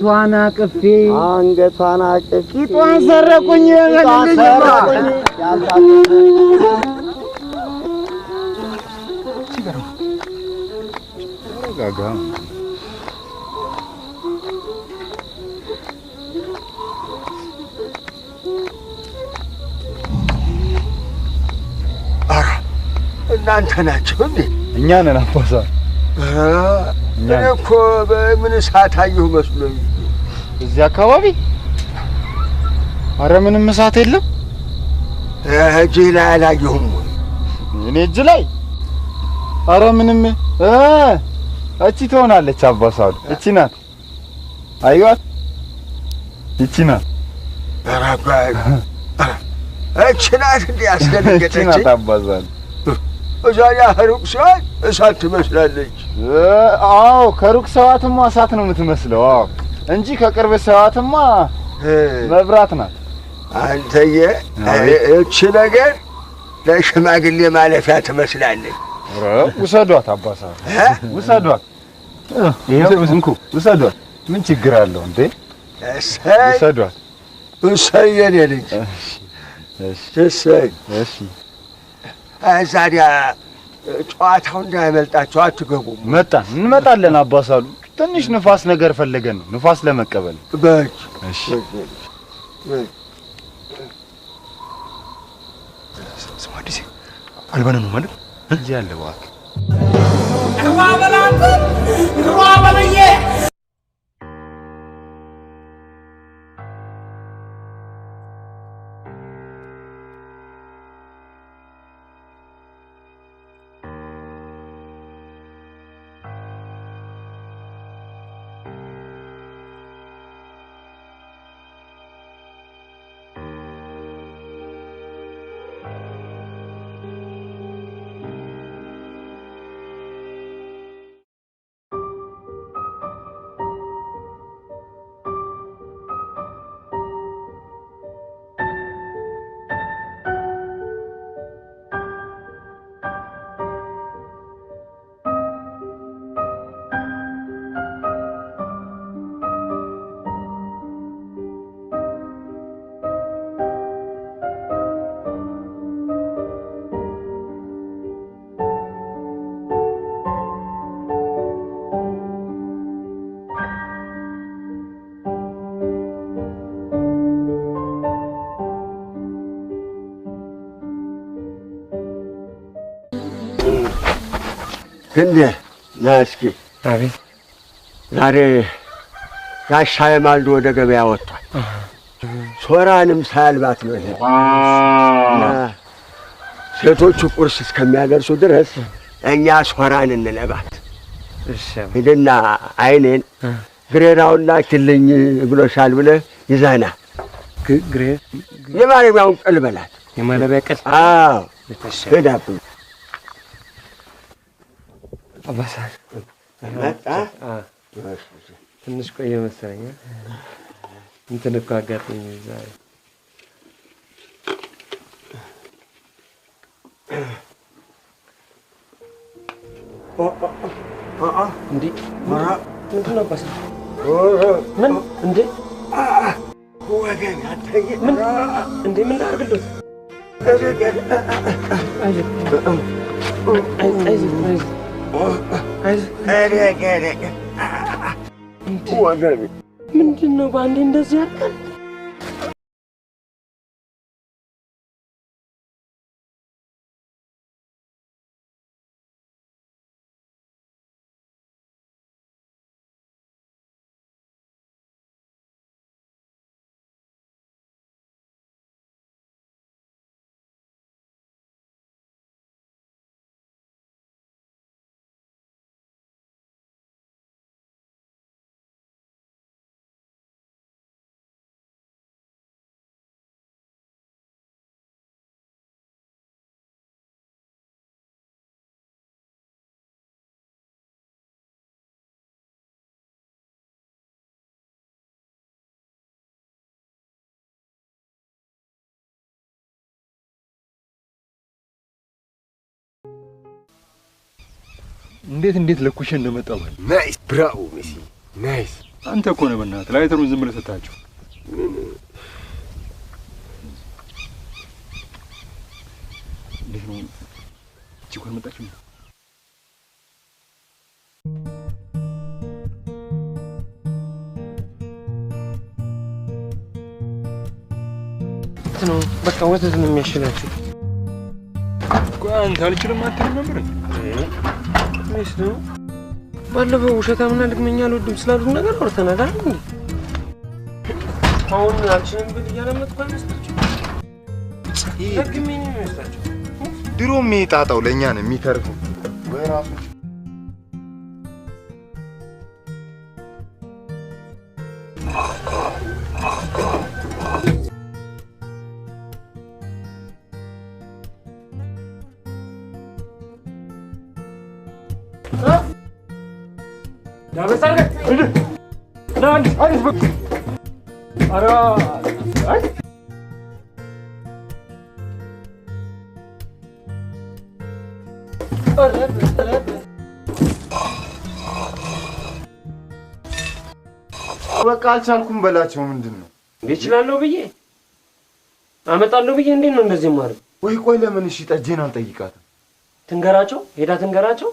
ቷና ቅፌ አንገቷን አቅፌ ቂጧን ሰረቁኝ። እናንተ ናችሁ እንዴ? እኛ ነን አባሳ። እኔ እኮ በምን እሳት አየሁ መስሎኝ። እዚህ አካባቢ ኧረ ምንም እሳት የለም። ጅላ አላየሁም። እኔ እጅ ላይ ኧረ ምንም እቺ ትሆናለች አባሳሉ እቺ ናት አይዋት እቺ ናት እቺ ናት እንዴ ያስደነገጠች እቺ ናት አባሳሉ እዛያ ከሩቅ ሰዓት እሳት ትመስላለች አዎ ከሩቅ ሰዓትማ እሳት ነው የምትመስለው አዎ እንጂ ከቅርብ ሰዓትማ መብራት ናት አንተዬ እቺ ነገር ለሽማግሌ ማለፊያ ትመስላለች ውሰዷት አባሳሉ ውሰዷት ይሄው እንኩ ውሰዷት ምን ችግር አለው እንዴ ውሰዷት እሰይ የኔ ልጅ እሰይ እሺ አዛዲያ ጨዋታው እንዳይመልጣችሁ አትገቡም መጣን እንመጣለን አባሳሉ ትንሽ ንፋስ ነገር ፈልገን ነው ንፋስ ለመቀበል በጅ እሺ ስማዲስ አልባና ነው ማለት እንጂ ያለ ዋክ ግባበላንተ ግባበለየ እንዴ ናስኪ አቤት ዛሬ ጋሻዬ ማልዶ ወደ ገበያ ወጥቷል ሶራንም ሳልባት ነው ይሄ እና ሴቶቹ ቁርስ እስከሚያደርሱ ድረስ እኛ ሶራን እንለባት እሺ ሂድና አይኔን ግሬራውን ላክልኝ ብሎሻል ብለህ ይዘህና ግሬር የማረቢያውን ቀልበላት የማለቢያ ቀል አዎ ሄዳብኝ አባሳ መጣ ትንሽ ቆየ መሰለኝ እንትን እኮ አጋጥሞኝ ዛሬ እንዴ ምንድን ነው አባሳ ምን እንዴ ወገን አታየ ምን እንዴ ምን ላድርግልዎት ምንድን ነው በአንዴ እንደዚህ ያልቃል? እንዴት ለኩሽ እንደመጣው ማለት ናይስ ብራቮ ሜሲ ናይስ አንተ እኮ ነው በእናትህ ላይተሩን ዝም ብለህ ሰጣቸው እንዴት ነው ቺኮን መጣችሁ ነው በቃ ወተት ነው የሚያሽላችሁ ቆይ አንተ አልችልም አትልም ነበር እሺ ነው ባለፈው ውሸታምና ልግመኛ አልወድም ስላሉ ነገር አውርተናል አይደል እንዴ አሁን አልችልም ብል እያለመጥኩ አይመስላችሁ ደግሜ ነው የሚመስላችሁ ድሮ የሚጣጣው ለኛ ነው የሚተርፈው ወይ ራሱ በቃ አልቻልኩም በላቸው። ምንድን ነው እንዴ? እችላለሁ ብዬ አመጣለሁ ብዬ እንዴት ነው እንደዚህ ማለት? ወይ ቆይ ለምን እሺ ጠጄን አልጠይቃትም? ትንገራቸው፣ ሄዳ ትንገራቸው።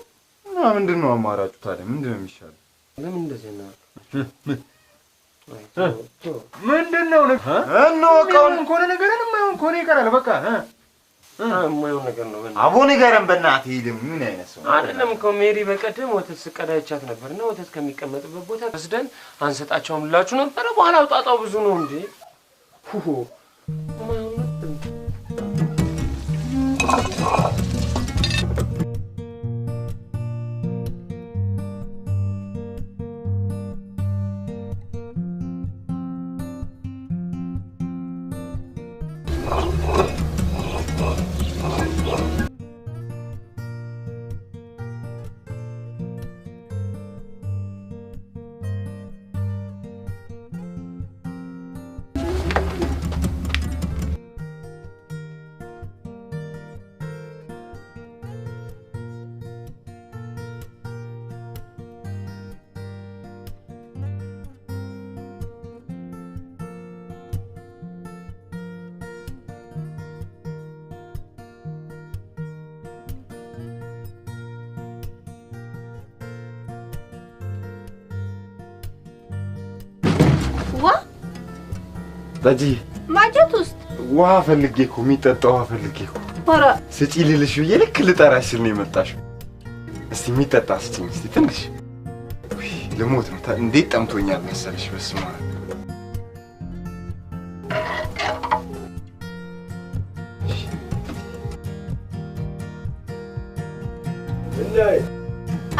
ምንድን ነው አማራጩ ታዲያ? ምንድን ነው የሚሻለው? ለምን እንደዚህ ነው? ምንድን ነው እንወቀውን ከሆነ ነገርን የማይሆን ከሆነ ይቀራል። በቃ የማይሆን ነገር ነው። አቦ ንገረን በእናትህ። ሂድም ምን አይነት ሰው አይደለም እኮ ሜሪ በቀደም ወተት ስቀዳ ይቻት ነበርና ወተት ከሚቀመጥበት ቦታ ወስደን አንሰጣቸውም ልላችሁ ነበረ። በኋላ አውጣጣው ብዙ ነው እንዴ? ጠጂ ማጀት ውስጥ ውሃ ፈልጌ እኮ የሚጠጣ ውሃ ፈልጌ እኮ ኧረ ስጪ ልልሽ ብዬ ልክ ልጠራሽ ስል ነው የመጣሽው። እስቲ የሚጠጣ ስጪኝ እስቲ ትንሽ። ልሞት ነው እንዴት ጠምቶኛል መሰለሽ። በስመ አብ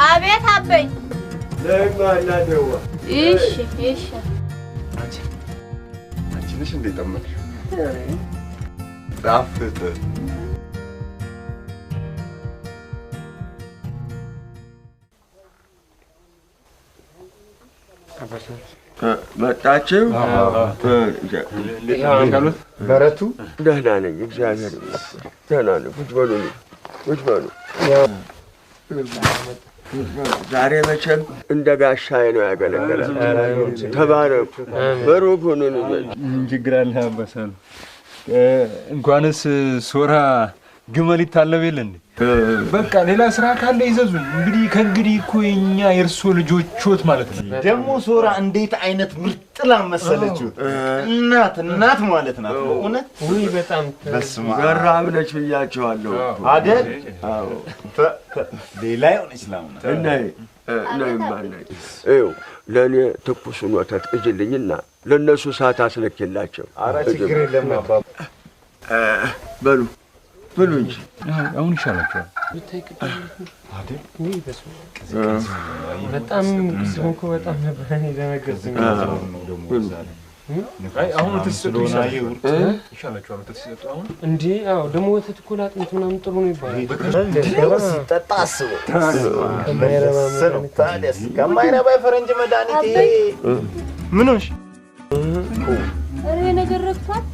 አቤት አበኝ ለማና ደዋ እሺ እሺ ትንሽ እንዴት ጠመቅሽ? ጣፍጥ መጣችሁ? በረቱ ደህና ነኝ፣ እግዚአብሔር ይመስገን ደህና ነኝ። ቁጭ በሉ ቁጭ በሉ። ዛሬ መቼም እንደ ጋሻዬ ነው ያገለገላል። ተባረኩ፣ በሩክ ሁኑልኝ። ምን ችግር አለ አባሳሉ? እንኳንስ ሶራ ግመል ይታለብ የለ እንዴ? በቃ ሌላ ስራ ካለ ይዘዙን። እንግዲህ ከእንግዲህ እኮ የኛ የእርሶ ልጆችዎት ማለት ነው። ደግሞ ሶራ እንዴት አይነት ምርጥ ላም መሰለችው! እናት ማለት ናት በእውነት። ውይ በጣም በስመ አብ ገራም ነች ብያቸዋለሁ አይደል? አዎ ሌላ የሆነች ላም ናት። ይኸው ለእኔ ትኩሱን ወተት እጅልኝና ለእነሱ ሰዓት አስልኬላቸው። ኧረ ችግር የለም አባባ። በሉ ብሉ እንጂ አሁን ይሻላችኋል። በጣም ስንኩ በጣም ነበር የደነገጥኩኝ። አሁን ተስሰጡ ይሻላችኋል። ተስሰጡ አሁን እንዴ? አዎ ደግሞ ወተት እኮ ለአጥንት ምናምን ጥሩ ነው ይባላል። ሲጠጣ አስበው ከማይረባ የፈረንጅ መድኃኒት ይሄ ምን ሆንሽ? ኧረ ነገር ረክቷል።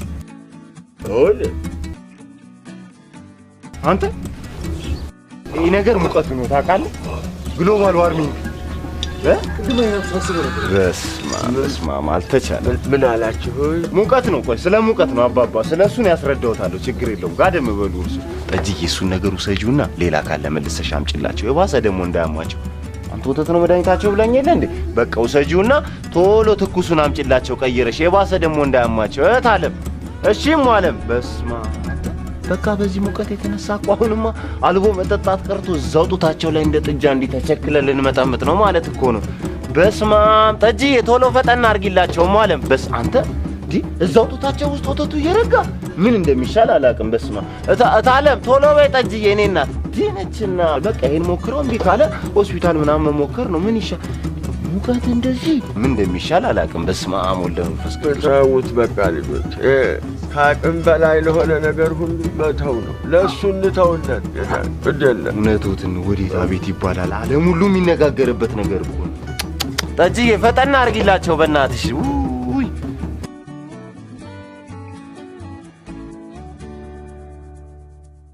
አንተ ይሄ ነገር ሙቀቱ ነው ታውቃለህ? ግሎባል ዋርሚንግ በስመ አብ አልተቻለም። ምን አላችሁ? ሙቀት ነው። ቆይ ስለ ሙቀት ነው አባባ፣ ስለ እሱን ያስረዳውታለሁ። ችግር የለውም። ጋደም በሉ እርሱ። ጠጅዬ እሱን ነገር ውሰጂውና ሌላ ካለ መልሰሽ አምጪላቸው። የባሰ ደግሞ እንዳያሟቸው። አንተ ወተት ነው መድኃኒታቸው ብላኝ የለ እንዴ? በቃ ውሰጂውና ቶሎ ትኩሱን አምጪላቸው ቀይረሽ። የባሰ ደግሞ እንዳያሟቸው። አለም እሺም አለም። በስመ አብ በቃ በዚህ ሙቀት የተነሳ እኮ አሁንማ አልቦ መጠጣት ቀርቶ እዛው ጡታቸው ላይ እንደ ጥጃ እንዲተቸክለን ልንመጣመጥ ነው ማለት እኮ ነው። በስመ አብ ጠጅዬ ቶሎ ፈጠን አድርጊላቸው። አለም በስ አንተ እንዴ እዛው ጡታቸው ውስጥ ወተቱ እየረጋ ምን እንደሚሻል አላውቅም። በስማ እታለም ቶሎ በይ ጠጅዬ እኔ እናት ዲነችና በቃ ይሄን ሞክረው እምቢ ካለ ሆስፒታል ምናምን መሞከር ነው። ምን ይሻል ሙቀት እንደዚህ ምን እንደሚሻል አላውቅም። በስማ ወልደ መንፈስ ቅዱስ ተውት በቃ ልጆች። ከአቅም በላይ ለሆነ ነገር ሁሉ መተው ነው። ለእሱ እንተውለት ግደለ እውነቱን ወዴት አቤት ይባላል። ዓለም ሁሉ የሚነጋገርበት ነገር እኮ ነው። ጠጅዬ ፈጠና አድርጊላቸው በእናትሽ። ውይ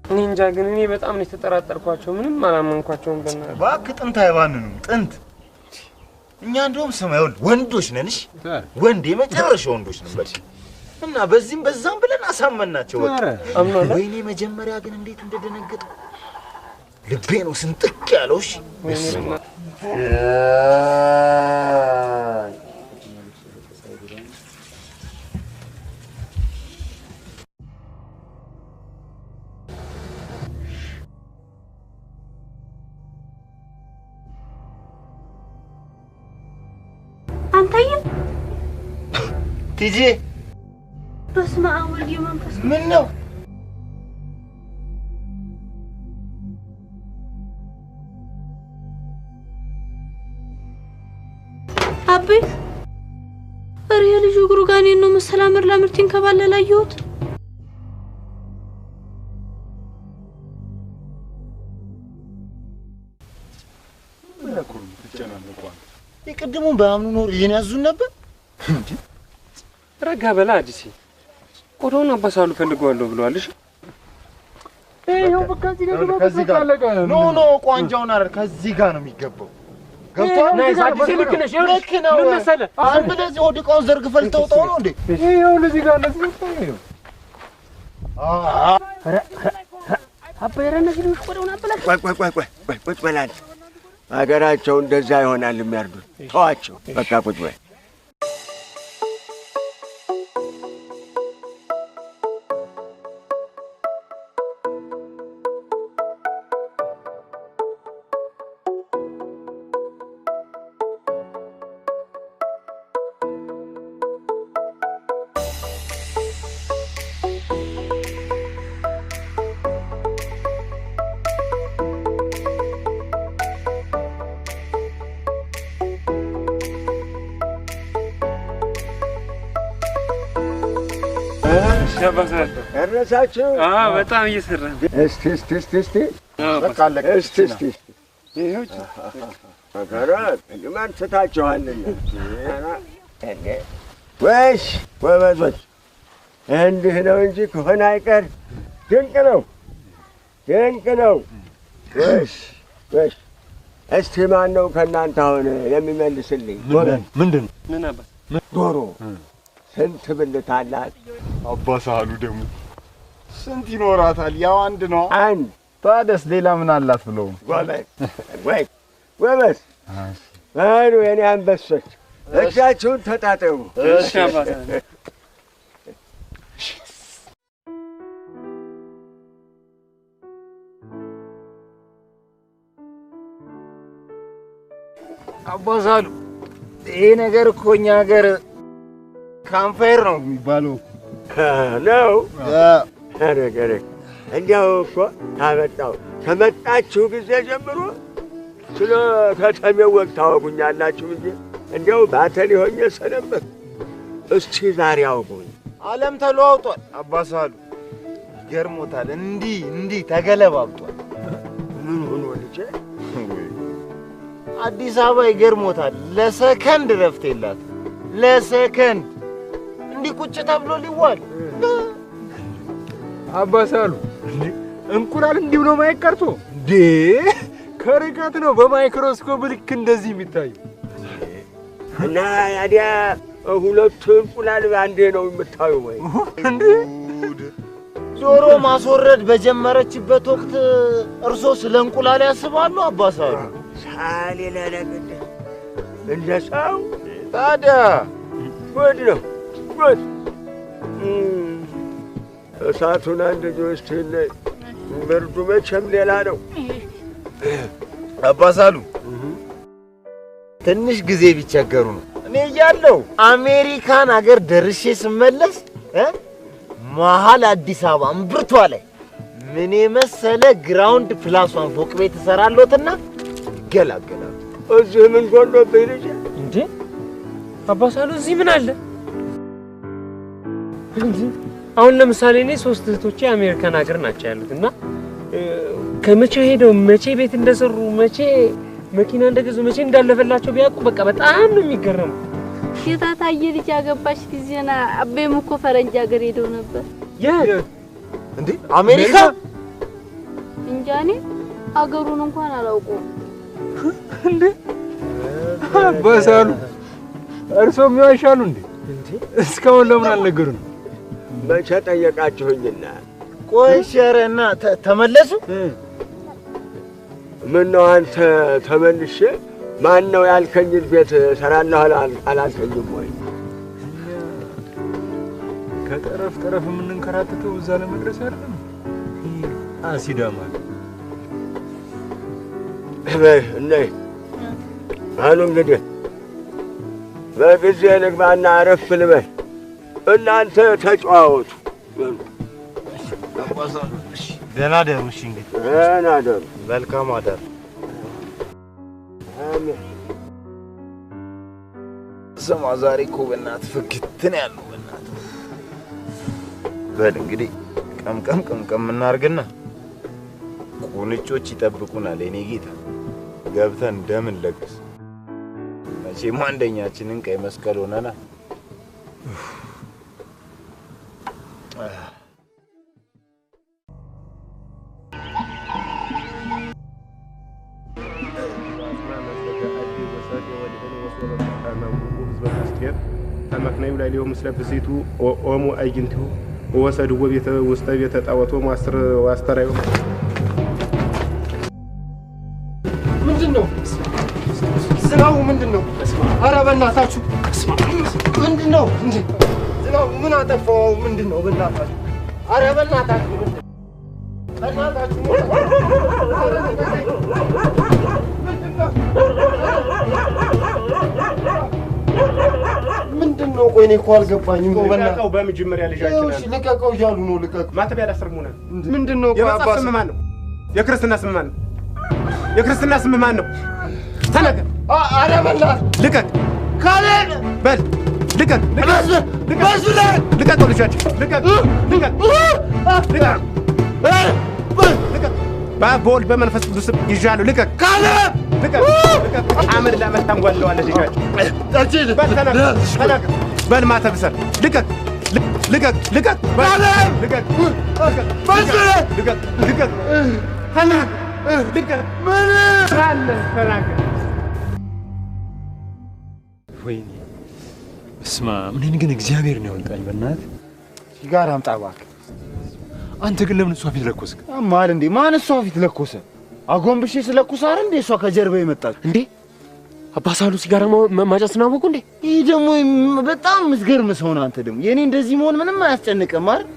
እኔ እንጃ ግን እኔ በጣም ነው የተጠራጠርኳቸው። ምንም አላመንኳቸውም። በእናትህ እባክህ ጥንት አይባንኑም ጥንት። እኛ እንደውም ሰማይ ወንዶች ነንሽ ወንድ የመጨረሻ ወንዶች ነን በል እና በዚህም በዛም ብለን አሳመናቸው። በቃ ወይኔ መጀመሪያ ግን እንዴት እንደደነገጥኩ ልቤ ነው ስንጥቅ ያለው። እሺ አንተዬ ቲጂ በስመ አብ ወልድ መንፈስ ምን ነው አቤ ኧረ የልጁ እግሩ ጋር እኔን ነው መሰል አምር ላምርቲን ከባለላ አየሁት። የቅድሙን በአምኑ ኖር ይሄን ያዙን ነበር እንዴ? ረጋ በላ አዲስ ቆዳውን አባሳሉ ፈልገዋለሁ ብለዋል። እሺ ይሄው በቃ ከዚህ ጋር ኖ ቋንጃውን አይደል ከዚህ ጋር ነው የሚገባው። ገብቷል? ናይ አዲስ ልክ ነሽ። ልክ ነው። ምን መሰለህ ዝም ብለህ እዚህ ወድቀውን ዘርግፈህ ልተውጠው ነው እንዴ? ይሄው ለዚህ ጋር ለዚህ ነው አባይረነ ግን ቆዳውን አበላሽ። ቆይ ቁጭ በል። አገራቸው እንደዛ ይሆናል የሚያርዱት። ተዋቸው በቃ ቁጭ በል። እረሳችሁ? በጣም እየሰራን እስቲ በቃ አለቀ። እስቲ ይሄው አገራት ለማን ትታቸዋለና ወይስ ወበዞች እንዲህ ነው እንጂ ከሆነ አይቀር ድንቅ ነው። ወይስ እስቲ ማን ነው ከእናንተ አሁን የሚመልስልኝ? ምንድን ምን አባ ዶሮ ስንት ብልት አላት? አባሳሉ ደግሞ ስንት ይኖራታል? ያው አንድ ነው። አንድ። ታዲያስ ሌላ ምን አላት ብለው? ጎበዝ በሉ የኔ አንበሶች እጃችሁን ተጣጠቡ። እሺ አባ አባሳሉ ይሄ ነገር እኮ እኛ ሀገር ካምፋየር ነው የሚባለው ነው። አረገረ እንዲያው እኮ ከመጣችሁ ጊዜ ጀምሮ ስለ ከተሜው ወግ ታወጉኛላችሁ እንጂ እንዲያው ባተሌ ሆኜ ሰነበት። እስቲ ዛሬ አውቁኝ። ዓለም ተለዋውጧል አባሳሉ። ይገርሞታል። እንዲህ ተገለባብጧል። ምን ሆኖ ልጄ? አዲስ አበባ ይገርሞታል። ለሰከንድ ረፍት የላት። ለሰከንድ እንዲህ ቁጭ ተብሎ ሊዋል አባሳሉ እንቁላል እንዲህ ብሎ ማየት ቀርቶ እንዴ ከርቀት ነው በማይክሮስኮፕ ልክ እንደዚህ የሚታዩ እና ያዲያ ሁለት እንቁላል አንዴ ነው የምታዩ ወይ እንዴ? ዶሮ ማስወረድ በጀመረችበት ወቅት እርሶ ስለ እንቁላል ያስባሉ አባሳሉ? ሳሌላ ለግድ እንደ ሰው ታዲያ ጉድ ነው ጉድ። እሳቱን አንድ ጆስቲን ብርዱ መቼም ሌላ ነው። አባሳሉ ትንሽ ጊዜ ቢቸገሩ ነው። እኔ እያለሁ አሜሪካን ሀገር ደርሼ ስመለስ መሀል አዲስ አበባ እምብርቷ ላይ ምን የመሰለ ግራውንድ +1 ፎቅ ቤት እሰራለሁትና ይገላገላሉ። እዚህ ምን ጎሎብኝ ልጄ? እንዴ አባሳሉ እዚህ ምን አለ? አሁን ለምሳሌ እኔ 3 እህቶቼ አሜሪካን ሀገር ናቸው ያሉትና ከመቼ ሄደው መቼ ቤት እንደሰሩ መቼ መኪና እንደገዙ መቼ እንዳለፈላቸው ቢያውቁ በቃ በጣም ነው የሚገረሙ። የታታየ ልጅ ያገባች ጊዜና አቤም እኮ ፈረንጅ ሀገር ሄደው ነበር። እንዴ አሜሪካ? እንጃ እኔ አገሩን እንኳን አላውቀውም። እንዴ አባሳሉ እርሶም ይዋሻሉ እንዴ? እስካሁን ለምን አልነገሩን? መቼ ጠየቃችሁኝና? ቆይ ሸረና ተመለሱ? ምን ነው አንተ ተመልሼ ማን ነው ያልከኝ ቤት ሰራለሁ አላልከኝም ወይ? ከጠረፍ ጠረፍ የምንንከራተተው እዛ ለመድረስ አይደለም። አሲዳማ እነይ አሉ እንግዲህ በጊዜ ልግባና አረፍ ልበል። እናንተ ተጫዋወቱ። ደህና ደሩ። እሺ እንግዲህ ደህና ደሩ። መልካም አዳር። ስማ ዛሬ እኮ በእናትህ ፍግት ነው ያለው። በእናትህ በል እንግዲህ ቀምቀም እናርግና ቁንጮች ይጠብቁናል። የኔ ጌታ ገብተን እንደምን ለግስ መቼም አንደኛችንን ቀይ መስቀል ሆነናል። ተመክነዩ ላይ ሊሆን መስለ በሴቱ ኦሞ አይግንቱ ወሰድዎ ቤተ ውስጥ ቤተ ጣወቶ ማስተር ዋስተራዩ ምንድነው? ዝናቡ ምንድነው? ኧረ በእናታችሁ ምንድነው? እንዴ ዝናቡ ምን አጠፋው? ምንድነው? በእናታችሁ ኧረ በእናታችሁ በእናታችሁ ምንድነው? ቆይ እኔ እኮ አልገባኝም። ልቀቀው በመጀመሪያ ልጃችን እሺ ልቀቀው እያሉ ነው። ልቀቀው ማተቢያ ላስርሙና ምንድነው? ቆይ የመጽሐፍ ስም ማን ነው? የክርስትና ስም ማን ነው? የክርስትና ስም ማን ነው? ተናገር። ኧረ በእናትህ ልቀቅ ካሌብ በል ልቀቅ። ልቀቀው ልጃችን ልቀቅ። በወልድ በመንፈስ ቅዱስ ይዣለሁ። ልቀቅ ካሌብ ልቀቅ። አመድ ላመድ ታንጓለዋለህ ልጃችን። በል ተናገር። በል ማተብ ሰር ልቀቅ። ልቀቅ ልቀቅ ካሌብ ልቀቅ። ልቀቅ ልቀቅ ልቀቅ ምን አለ ተናገር። ወይኔ እስማ ምን ግን እግዚአብሔር ነው ያወጣኝ። በእናትህ ሲጋራ አምጣ እባክህ። አንተ ግን ለምን እሷ ፊት ለኮስክ? ማን እንዴ? ማን እሷ ፊት ለኮሰ? አጎንብሼ ስለኩስ አይደል እንዴ እሷ ከጀርባ የመጣች እንዴ? አባሳሉ ሲጋራ ማጨስ ናወቁ እንዴ? ይሄ ደግሞ በጣም ምትገርም ሰው ነው። አንተ ደግሞ የኔ እንደዚህ መሆን ምንም አያስጨንቅም አይደል?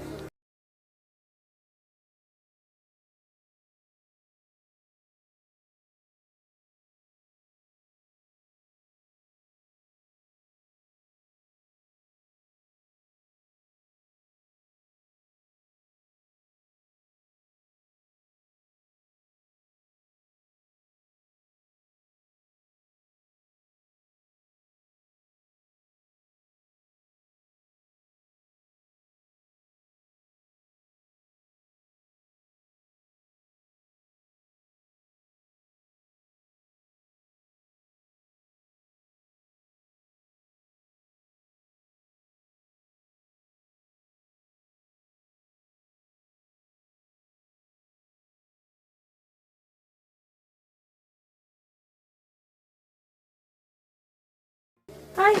አይ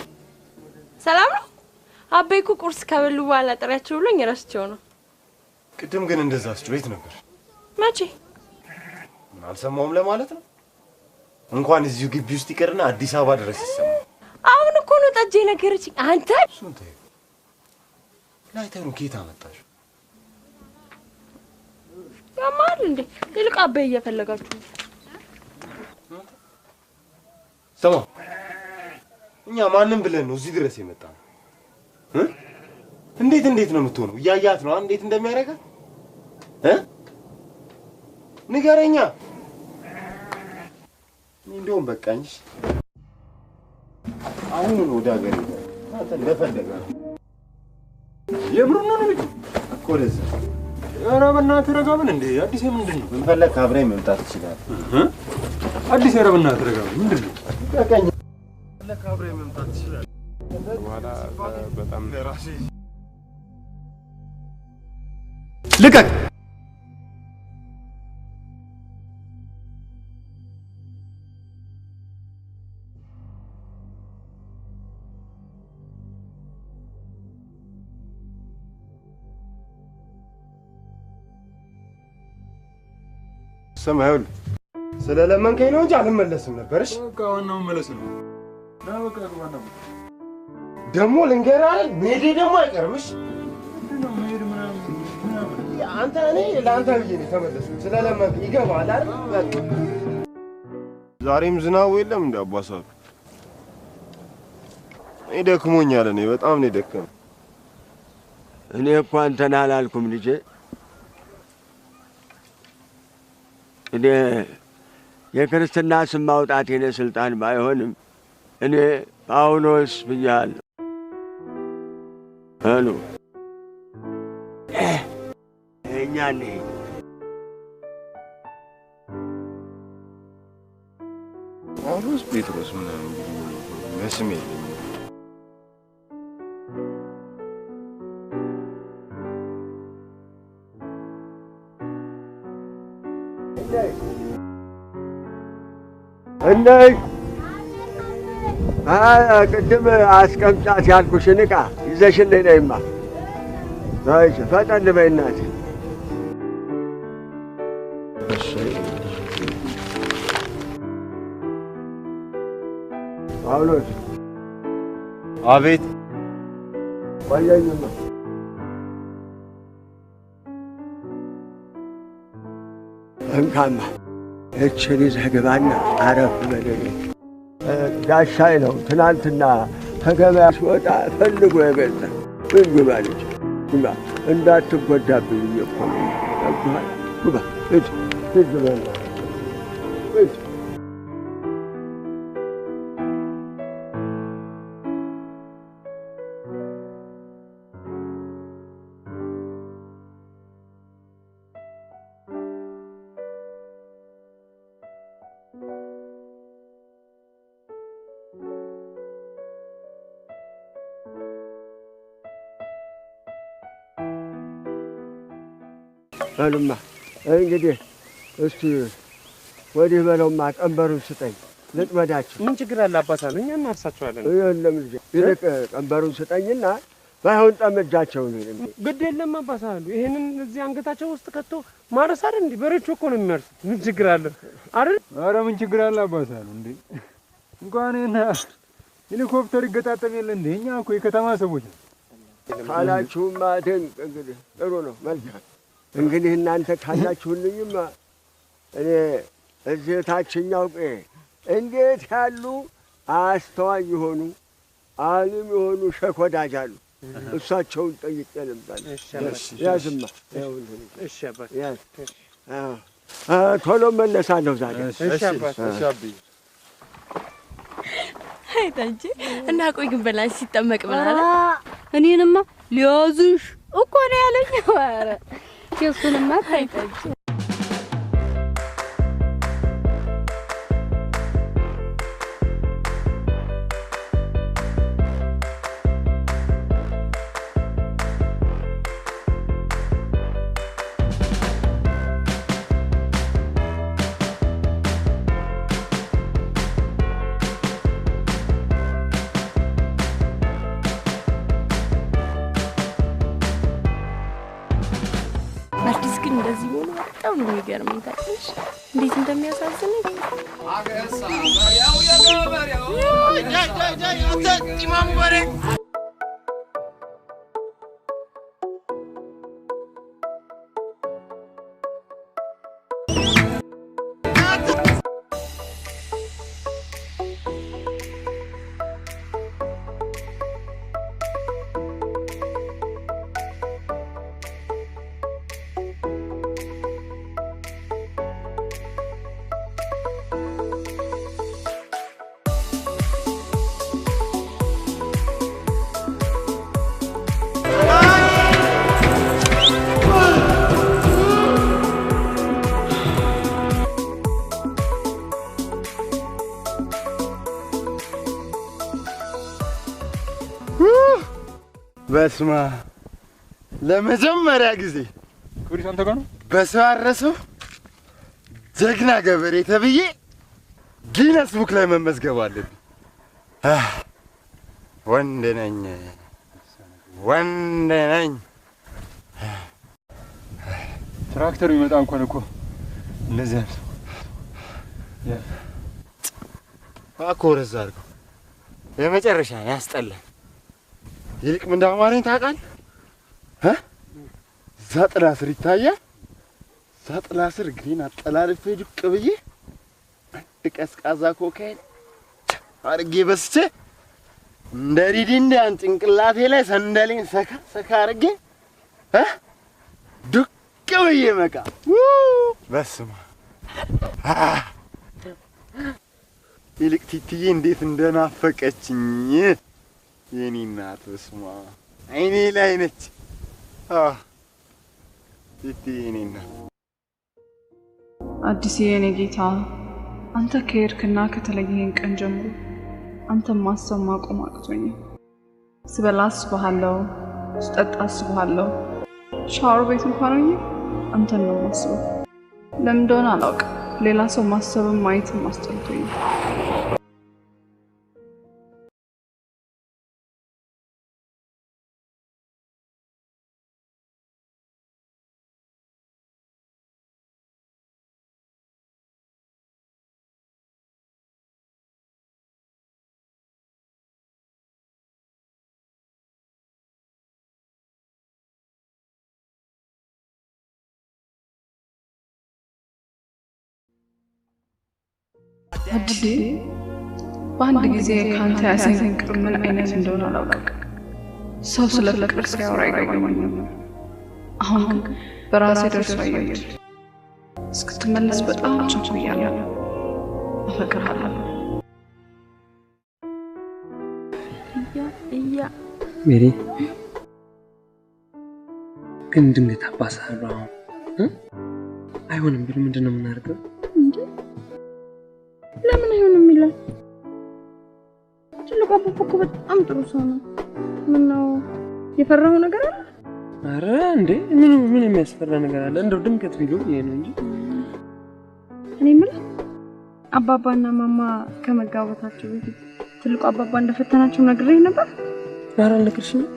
ሰላም ነው። አቤ እኮ ቁርስ ከበሉ በኋላ ጥሪያቸው ብሎኝ ረስቼው ነው። ቅድም ግን እንደዛ አስጮህ ነበር። መቼ? አልሰማሁም ለማለት ነው። እንኳን እዚሁ ግቢ ውስጥ ይቀርና አዲስ አበባ ድረስ ይሰማል። አሁን እኮ ነው ጠጄ ነገረችኝ። አንተ ሱንቴ ላይተሩ ጌታ መጣሽ ያማል እንዴ? ይልቅ አቤ እየፈለጋችሁ ስማ፣ እኛ ማንም ብለን ነው እዚህ ድረስ የመጣነው? እንዴት ነው የምትሆነው? እያያት ነው እንዴት እንደሚያደርጋት ንገረኛ። እንደውም በቃኝ። አሁን ነው ወደ ሀገር አንተ እንደፈለገ ነው። የምሩን ነው ልጅ እኮ ለዛ። ኧረ በእናትህ ረጋ ብል እንዴ። አዲስ ምንድን ነው? ብንፈለግ አብረን መምጣት ይችላል። አዲስ ኧረ በእናትህ ረጋ ብል ምንድን ነው? በቃኝ። ብንፈለግ አብረን መምጣት ይችላል። በኋላ በጣም ለራሴ ልቀቅ። ሰማዩል ስለለመንከኝ ነው እንጂ አልመለስም ነበርሽ። በቃ ዋናው መለስ ነው። በቃ ዋናው ደግሞ ልንገርህ አይደል መሄዴ ደግሞ አይቀርምሽ። አንተ እኔ ለአንተ ብዬ ነው የተመለስኩት። ስለለመንክ ይገባል አይደል? በቃ ዛሬም ዝናቡ የለም እንደ አባሳሉ። እኔ ደክሞኛል። እኔ በጣም ነው የደከመኝ። እኔ እኮ አንተን አላልኩም ልጄ። እኔ የክርስትና ስም ማውጣት የኔ ስልጣን ባይሆንም እኔ ጳውሎስ ብያለሁ። አሉ እኛ ነኝ ጳውሎስ ጴጥሮስ ምናምን በስሜ እንደይ ቅድም አስቀምጫት ያልኩሽን ዕቃ ይዘሽልኝ ነይማ። እሺ ፈጠን በይ እናቴ። ጳውሎስ። አቤት። ቆየኝማ። እንካማ እችን ይዘህ ግባና አረፍ በለኝ። ጋሻዬ ነው ትናንትና ከገበያ ሲወጣ ፈልጎ የገዛ ምን ግባ ልጅ ግባ፣ እንዳትጎዳብኝ እኮ ነው። ግባ ሂድ ሂድ በል ሂድ። በሉማ እንግዲህ እስቲ ወዲህ በለውማ፣ ቀንበሩን ስጠኝ ልጥመዳችሁ። ምን ችግር አለ አባሳሉ? እኛ እናርሳቸዋለን። የለም ልጄ፣ ይልቅ ቀንበሩን ስጠኝና ባይሆን ጠመጃቸው ነው። ግድ የለም አባሳሉ፣ ይሄንን እዚህ አንገታቸው ውስጥ ከቶ ማረስ አይደል እንዴ? በሬቹ እኮ ነው የሚያርሱት። ምን ችግር አለ አይደል? ኧረ ምን ችግር አለ አባሳሉ? እንዴ እንኳን ሄሊኮፕተር ይገጣጠም የለ እንዴ? እኛ እኮ የከተማ ሰዎች ነው ካላችሁማ። ድንቅ እንግዲህ ጥሩ ነው፣ መልካም እንግዲህ እናንተ ካላችሁልኝማ እኔ እዚህ ታችኛው እንዴት ያሉ አስተዋይ የሆኑ አሊም የሆኑ ሼክ ወዳጅ አሉ። እሳቸውን ጠይቄ ልምጣለሁ። ያዝማ እሺ አባት ያዝ። ቶሎ መለሳለሁ ዛሬ። እሺ አባት እሺ አብይ። አይታንጂ እና ቆይ ግን በላንስ ሲጠመቅ ብላለ እኔንማ ሊያዙሽ እኮ ነው ያለኝ። ኧረ የሱንማ ታይታንጂ አዲስ ግን እንደዚህ ሆኖ በጣም ነው የሚገርመኝ። ታውቂያለሽ እንዴት እንደሚያሳዝነኝ። አገሳ ያው የገበሬው ቲማሙ በሬ በስማ ለመጀመሪያ ጊዜ ወዲህ አንተ ጋር ነው በሰው አረሰው ጀግና ገበሬ ተብዬ ጊነስ ቡክ ላይ መመዝገብ አለብኝ። ወንድ ነኝ ወንድ ነኝ። ትራክተሩ ይመጣ እንኳን እኮ እንደዚህ ነው። አኮረዝ አድርገው የመጨረሻ ያስጠላል። ይልቅ ምን እንዳማረኝ ታውቃለህ? እዛ ጥላ ስር ይታያል። እዛ ጥላ ስር እግሬን አጠላልፌ ዱቅ ብዬ ቀዝቃዛ ኮካይን አድርጌ በስቼ እንደ ሪዲንዳን ጭንቅላቴ ላይ ሰንደሌን ሰካ ሰካ አድርጌ ዱቅ ብዬ መቃ በስመ አብ። ይልቅ ቲቲዬ እንዴት እንደናፈቀችኝ የኔ እናት በስመ አብ አይኔ ላይ ነች። ቲቲዬ የኔ እናት አዲስ የኔ ጌታ አንተ ከሄድክና ከተለየህን ቀን ጀምሮ አንተን ማሰብ ማቆም አቅቶኛል። ስበላ አስብሃለሁ፣ ስጠጣ አስብሃለሁ። ሻወር ቤት እንኳን ሆኜ አንተን ነው ማስበው። ለምን እንደሆነ አላውቅም። ሌላ ሰው ማሰብም ማየትም አስጠልቶኛል። አዲስ በአንድ ጊዜ ካንተ ያሰኝ ፍቅር ምን አይነት እንደሆነ አላውቅም። ሰው ስለ ፍቅር ሲያወራ አይገባኝም። አሁን ግን በራሴ ደርሶ አየሁት። እስክትመለስ በጣም ቸኩያለሁ። አፈቅርሃለሁ። እያ ሜሪ ግን ድንገት አባሳለሁ። አይሆንም ብል ምንድነው የምናደርገው? ለምን አይሆንም ይላል? ትልቁ አባባ እኮ በጣም ጥሩ ሰው ነው። ምን ነው የፈራው ነገር አለ? አረ እንዴ ምን የሚያስፈራ ነገር አለ? እንደው ድንገት ቢሉ ይሄ ነው እንጂ እኔ የምልህ አባባና ማማ ከመጋባታቸው በፊት ትልቁ አባባ እንደፈተናቸው ነግሬህ ነበር። ኧረ አልነገርሽኝም።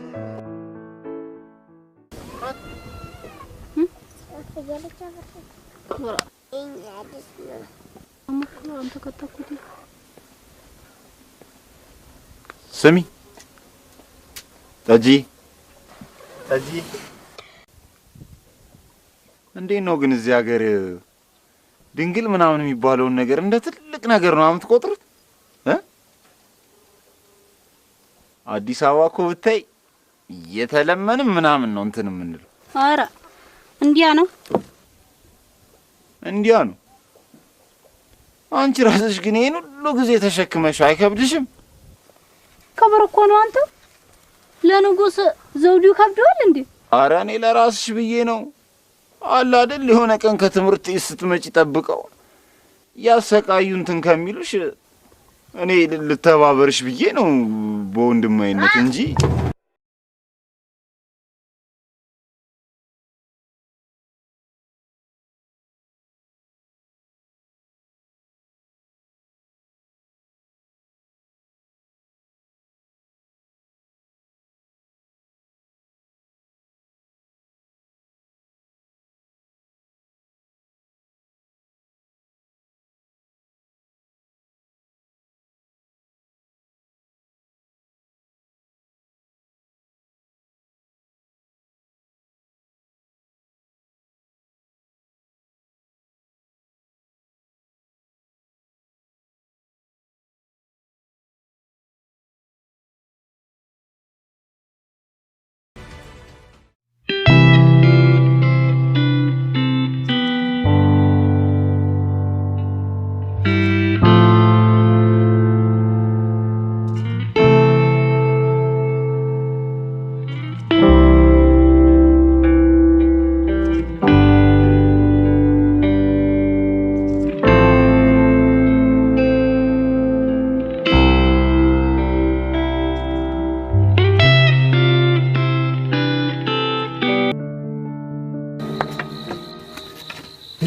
ስሚ ጠጂ እንዴት ነው ግን እዚህ ሀገር ድንግል ምናምን የሚባለውን ነገር እንደ ትልቅ ነገር ነው የምትቆጥሩት? አዲስ አበባ እኮ ብታይ የተለመንም ምናምን ነው እንትን የምንለው። ኧረ እንዲያ ነው። አንቺ ራስሽ ግን ይሄን ሁሉ ጊዜ ተሸክመሽ አይከብድሽም? ከበር እኮ ነው አንተ ለንጉስ ዘውዱ ከብዷል እንዴ? ኧረ እኔ ለራስሽ ብዬ ነው አለ አይደል የሆነ ቀን ከትምህርት ስትመጪ ጠብቀው ያሰቃዩ እንትን ከሚሉሽ እኔ ልተባበርሽ ብዬ ነው በወንድማይነት እንጂ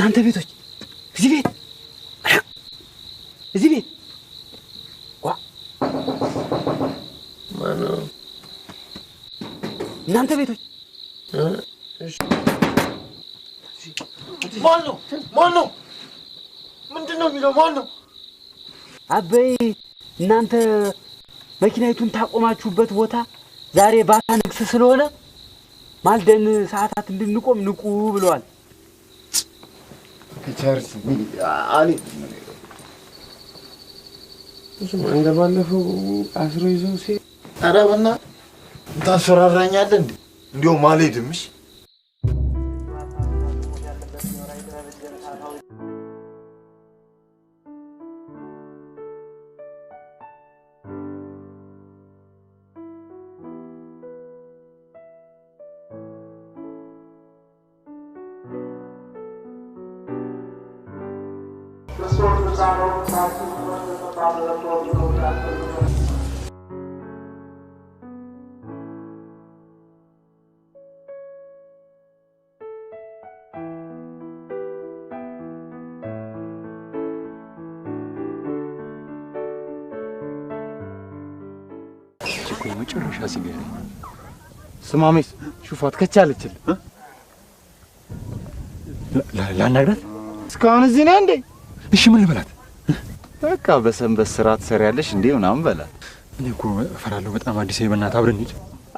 እናንተ ቤቶች እዚህ ቤት ዋ ማነው? እናንተ ቤቶች ማነው? ምንድን ነው የሚለው? ማነው? አበይ እናንተ መኪናይቱን ታቆማችሁበት ቦታ ዛሬ ባታ ንግስ ስለሆነ ማልደን ሰዓታት እንድንቆም ንቁ ብለዋል። ከቻርስ አሊ እንደባለፈው አስሮ ይዘው ሲሄድ ኧረ በእናትህ ታስፈራራኛለህ እንዴ? እንዲያውም አልሄድምሽ። መጨረሻ ሲገኝ ስማሜስ ሹፋት ከቻለችል ላናግራት። እስካሁን እዚህ ነህ እንዴ? እሺ ምን ልበላት? በቃ በሰንበት ስራ ትሰሪያለሽ እንዴ ምናምን በላት። እኔ እኮ እፈራለሁ በጣም አዲስ በእናትህ አብረን እንሂድ።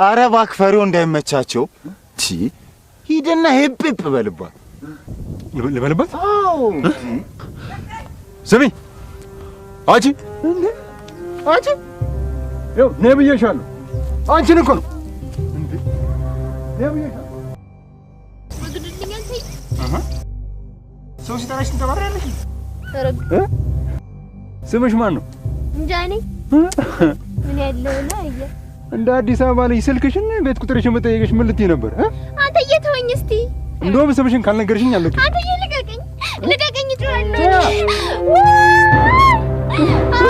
አረ እባክህ ፈሪው እንዳይመቻቸው። ሂድና ሄፕ በልባት። ልበልባት? አዎ ስሚ አንቺ ይኸው ነይ ብዬሻለሁ። አንቺን እኮ ነው እንዴ ነይ ብዬሻለሁ። ሰው ሲጠራሽ ትንተባረሪያለሽ። ስምሽ ማን ነው? እንጃ እኔ ምን ያለው ነው አየ እንደ አዲስ አበባ ልጅ ስልክሽን ቤት ቁጥርሽን መጠየቅሽ ምን ልትይ ነበር? አንተ እየተወኝ እስቲ እንደውም ስምሽን ካልነገርሽኝ አለቅ። አንተ ልቀቀኝ ትላለህ።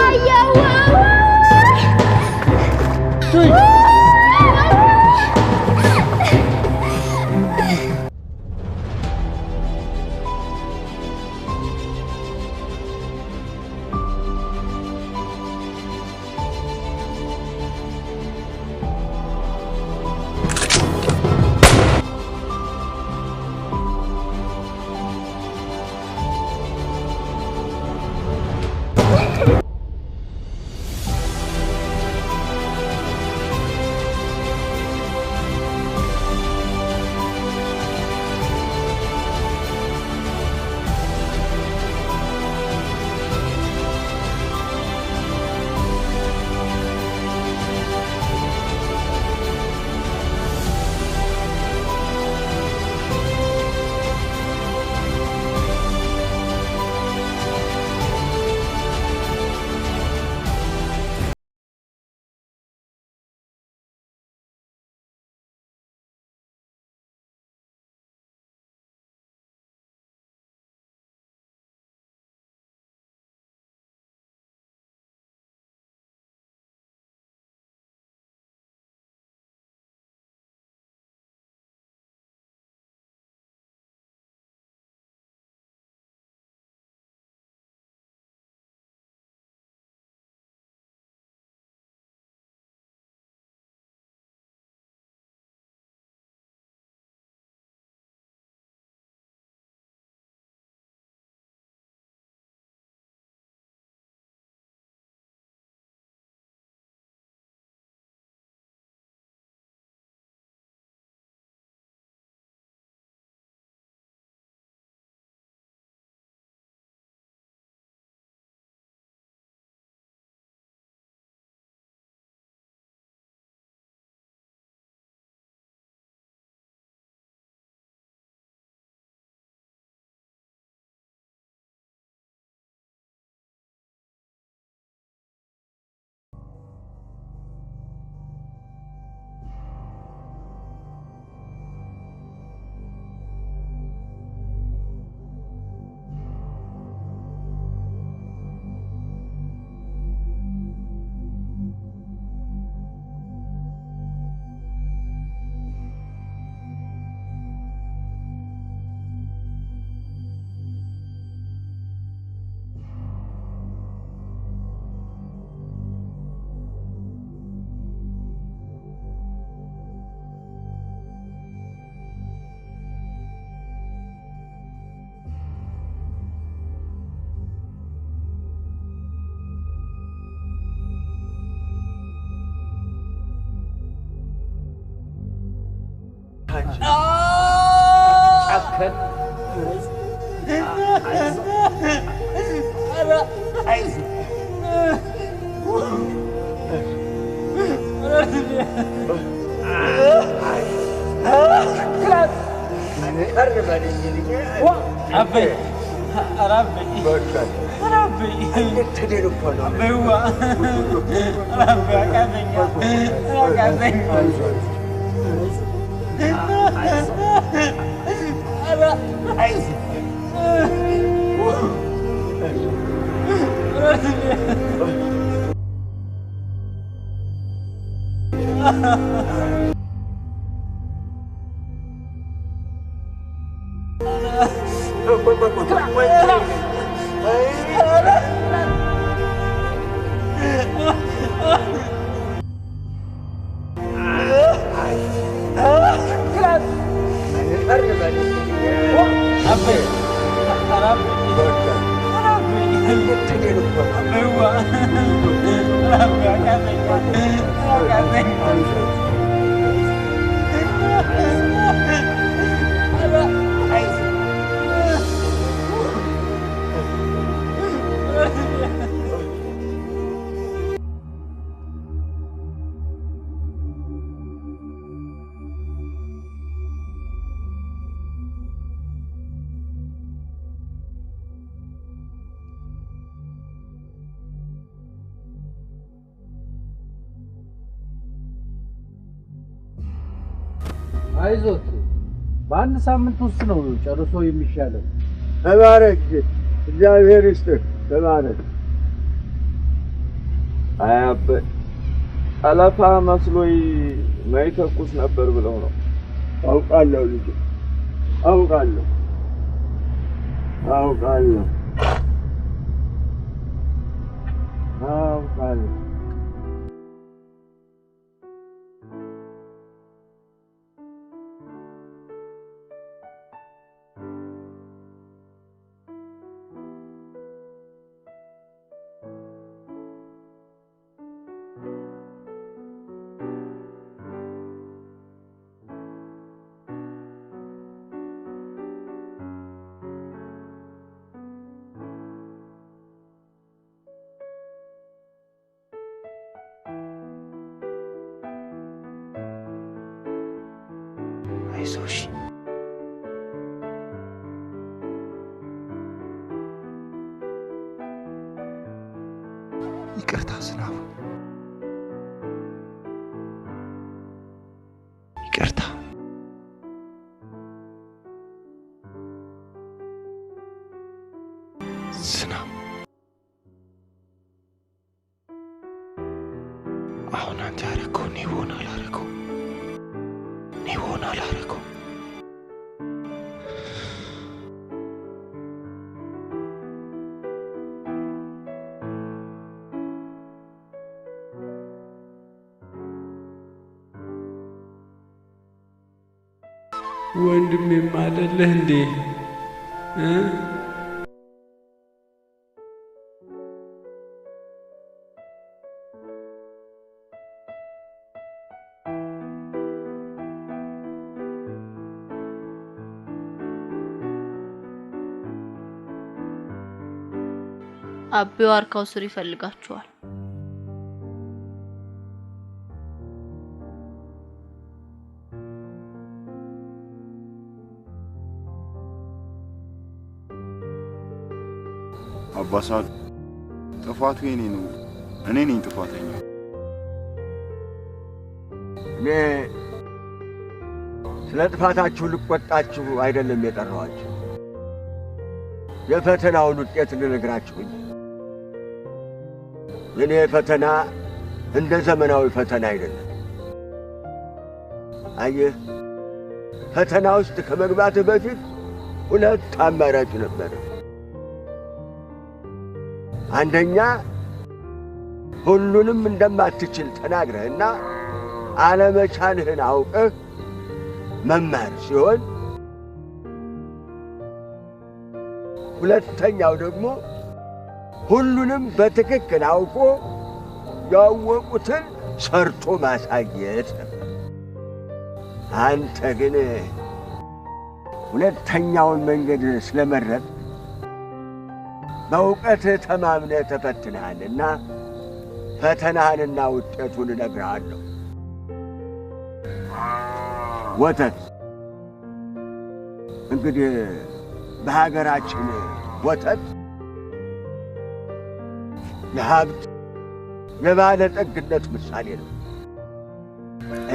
አያዋ ጨከን አይዞት በአንድ ሳምንት ውስጥ ነው ጨርሶ የሚሻለው። ተባረክ፣ እግዚአብሔር ይስጥህ። ተባረክ። አያበ ጠለፋ መስሎኝ ማይተኩስ ነበር ብለው ነው። አውቃለሁ ልጅ፣ አውቃለሁ። አይዞሽ ይቅርታ ዝናቡ፣ ይቅርታ። ዝናቡ አሁን አንተ ያደረገው እኔ ብሆን አላደረገው፣ እኔ ብሆን አላደረገው። ወንድሜም አይደለህ እንዴ? አቤው ዋርካው ስር ይፈልጋችኋል። አባሳል ጥፋቱ የኔ ነው። እኔ ነኝ ጥፋተኛ። እኔ ስለ ጥፋታችሁ ልቆጣችሁ አይደለም የጠራኋችሁ፣ የፈተናውን ውጤት ልነግራችሁኝ። የኔ ፈተና እንደ ዘመናዊ ፈተና አይደለም። አየህ፣ ፈተና ውስጥ ከመግባትህ በፊት ሁለት አማራጭ ነበር። አንደኛ ሁሉንም እንደማትችል ተናግረህና አለመቻልህን አውቀህ መማር ሲሆን፣ ሁለተኛው ደግሞ ሁሉንም በትክክል አውቆ ያወቁትን ሰርቶ ማሳየት ነበር። አንተ ግን ሁለተኛውን መንገድ ስለመረጥ በእውቀት ተማምነህ ተፈትነሃልና ፈተናህንና ውጤቱን እነግርሃለሁ። ወተት እንግዲህ በሀገራችን ወተት የሀብት የባለጠግነት ምሳሌ ነው።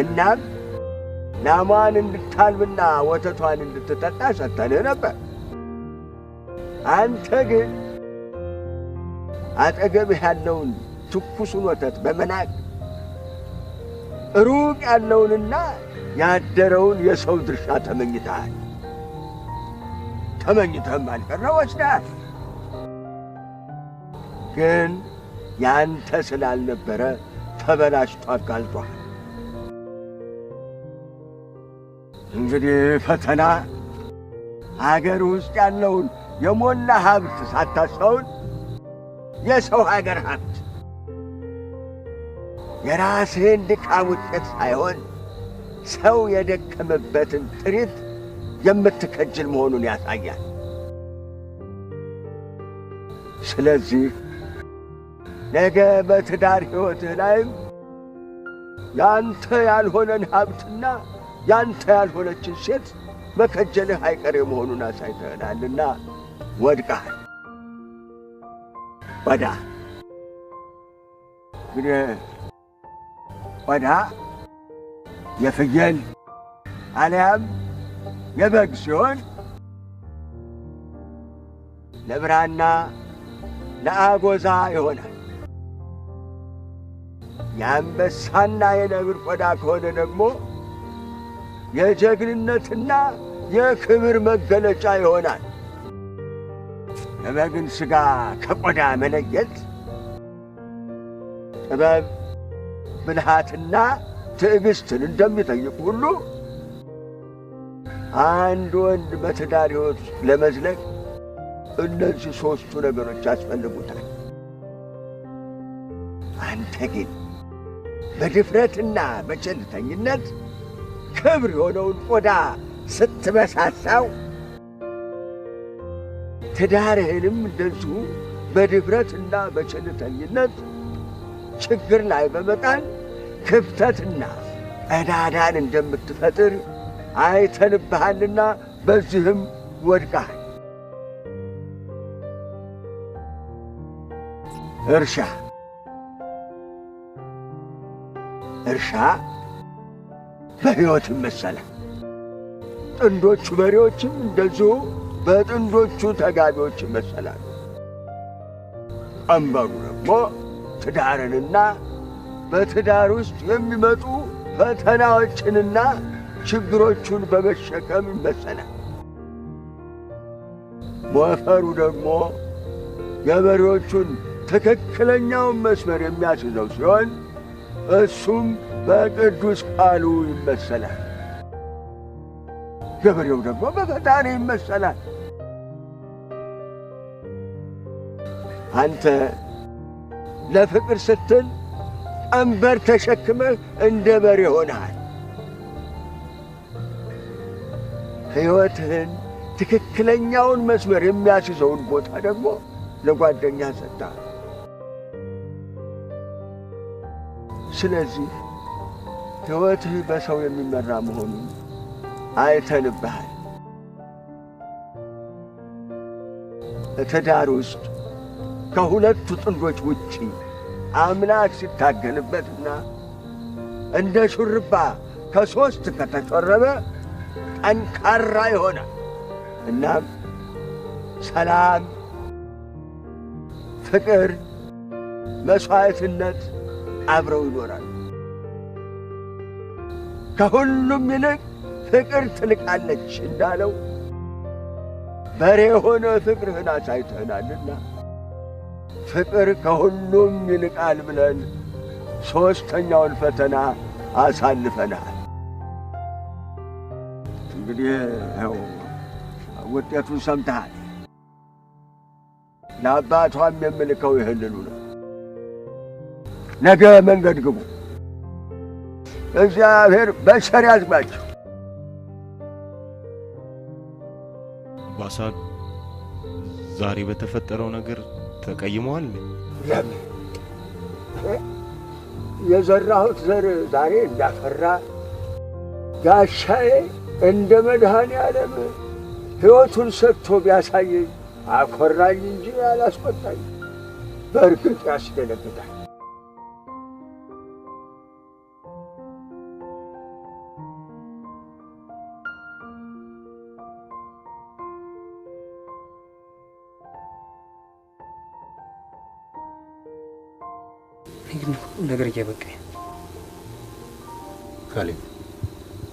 እናም ላሟን እንድታልብና ወተቷን እንድትጠጣ ሰጥተንህ ነበር። አንተ ግን አጠገብህ ያለውን ትኩሱን ወተት በመናቅ ሩቅ ያለውንና ያደረውን የሰው ድርሻ ተመኝተሃል። ተመኝተህም አልቀረ ወስደሃል። ግን ያንተ ስላልነበረ ተበላሽቶ አጋልጧል። እንግዲህ ፈተና አገር ውስጥ ያለውን የሞላ ሀብት ሳታስተውል የሰው ሀገር ሀብት የራስህን ድካም ውጤት ሳይሆን ሰው የደከመበትን ጥሪት የምትከጅል መሆኑን ያሳያል። ስለዚህ ነገ በትዳር ሕይወትህ ላይም ያንተ ያልሆነን ሀብትና ያንተ ያልሆነችን ሴት መከጀልህ አይቀሬ መሆኑን አሳይተህናልና ወድቀሃል። ቆዳ እንግዲህ ቆዳ የፍየል አልያም የበግ ሲሆን ለብራና ለአጎዛ ይሆናል። የአንበሳና የነብር ቆዳ ከሆነ ደግሞ የጀግንነትና የክብር መገለጫ ይሆናል። የበግን ሥጋ ከቆዳ መለየት ጥበብ፣ ብልሃትና ትዕግሥትን እንደሚጠይቅ ሁሉ አንድ ወንድ በትዳር ሕይወት ለመዝለቅ እነዚህ ሦስቱ ነገሮች ያስፈልጉታል። አንተ ግን በድፍረትና በቸልተኝነት ክብር የሆነውን ቆዳ ስትበሳሳው ትዳርህንም እንደዚሁ በድፍረትና በቸልተኝነት ችግር ላይ በመጣል ክፍተትና ቀዳዳን እንደምትፈጥር አይተንብሃልና በዚህም ወድቀሃል። እርሻ በሕይወት ይመሰላል። ጥንዶቹ በሬዎችም እንደዚሁ በጥንዶቹ ተጋቢዎች ይመሰላሉ። ቀንበሩ ደግሞ ትዳርንና በትዳር ውስጥ የሚመጡ ፈተናዎችንና ችግሮቹን በመሸከም ይመሰላል። ሞፈሩ ደግሞ ገበሬዎቹን ትክክለኛውን መስመር የሚያስይዘው ሲሆን እሱም በቅዱስ ቃሉ ይመሰላል። ገበሬው ደግሞ በፈጣሪ ይመሰላል። አንተ ለፍቅር ስትል ቀንበር ተሸክመህ እንደ በሬ ሆነሃል። ሕይወትህን ትክክለኛውን መስመር የሚያስይዘውን ቦታ ደግሞ ለጓደኛ ሰጥተሃል። ስለዚህ ሕይወትህ በሰው የሚመራ መሆኑን አይተንብሃል። ትዳር ውስጥ ከሁለቱ ጥንዶች ውጪ አምላክ ሲታገልበትና እንደ ሹርባ ከሦስት ከተጮረበ ጠንካራ ይሆናል። እናም ሰላም፣ ፍቅር፣ መሥዋዕትነት አብረው ይኖራሉ። ከሁሉም ይልቅ ፍቅር ትልቃለች እንዳለው በሬ የሆነ ፍቅርህን አሳይተህናልና ፍቅር ከሁሉም ይልቃል ብለን ሦስተኛውን ፈተና አሳልፈናል። እንግዲህ ይኸው ውጤቱን ሰምተሃል። ለአባቷም የምልከው ይህንኑ ነው። ነገ መንገድ ግቡ። እግዚአብሔር በቸር ያዝባችሁ። አባሳል ዛሬ በተፈጠረው ነገር ተቀይመዋል? ለምን የዘራሁት ዘር ዛሬ እንዳፈራ ጋሻዬ እንደ መድኃኔዓለም ሕይወቱን ሰጥቶ ቢያሳየኝ አኮራኝ እንጂ አላስቆጣኝ። በእርግጥ ያስደነግጣል። ግን ነገር እያበቃኝ ካሌብ፣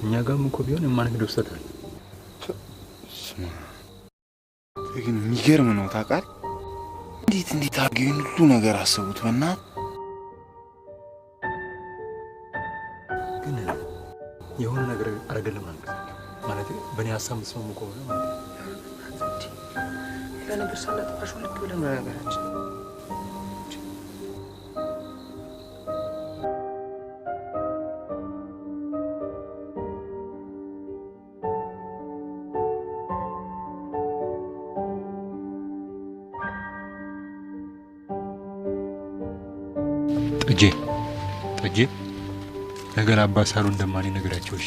እኛ ጋርም እኮ ቢሆን የማንክደው ስህተት አለ። ግን የሚገርም ነው ታውቃለህ። እንዴት አድርገው ይህን ሁሉ ነገር አሰቡት? በእናትህ ግን የሆነ ነገር አረገለ ማለት በእኔ ሀሳብ መስማሙ ከሆነ ማለት ሌላ ነገር ሳናጠፋሽ ልክ ብለን ነገራችን ጠጄ ነገር አባሳሉ እንደማን ነገራቸው። እሺ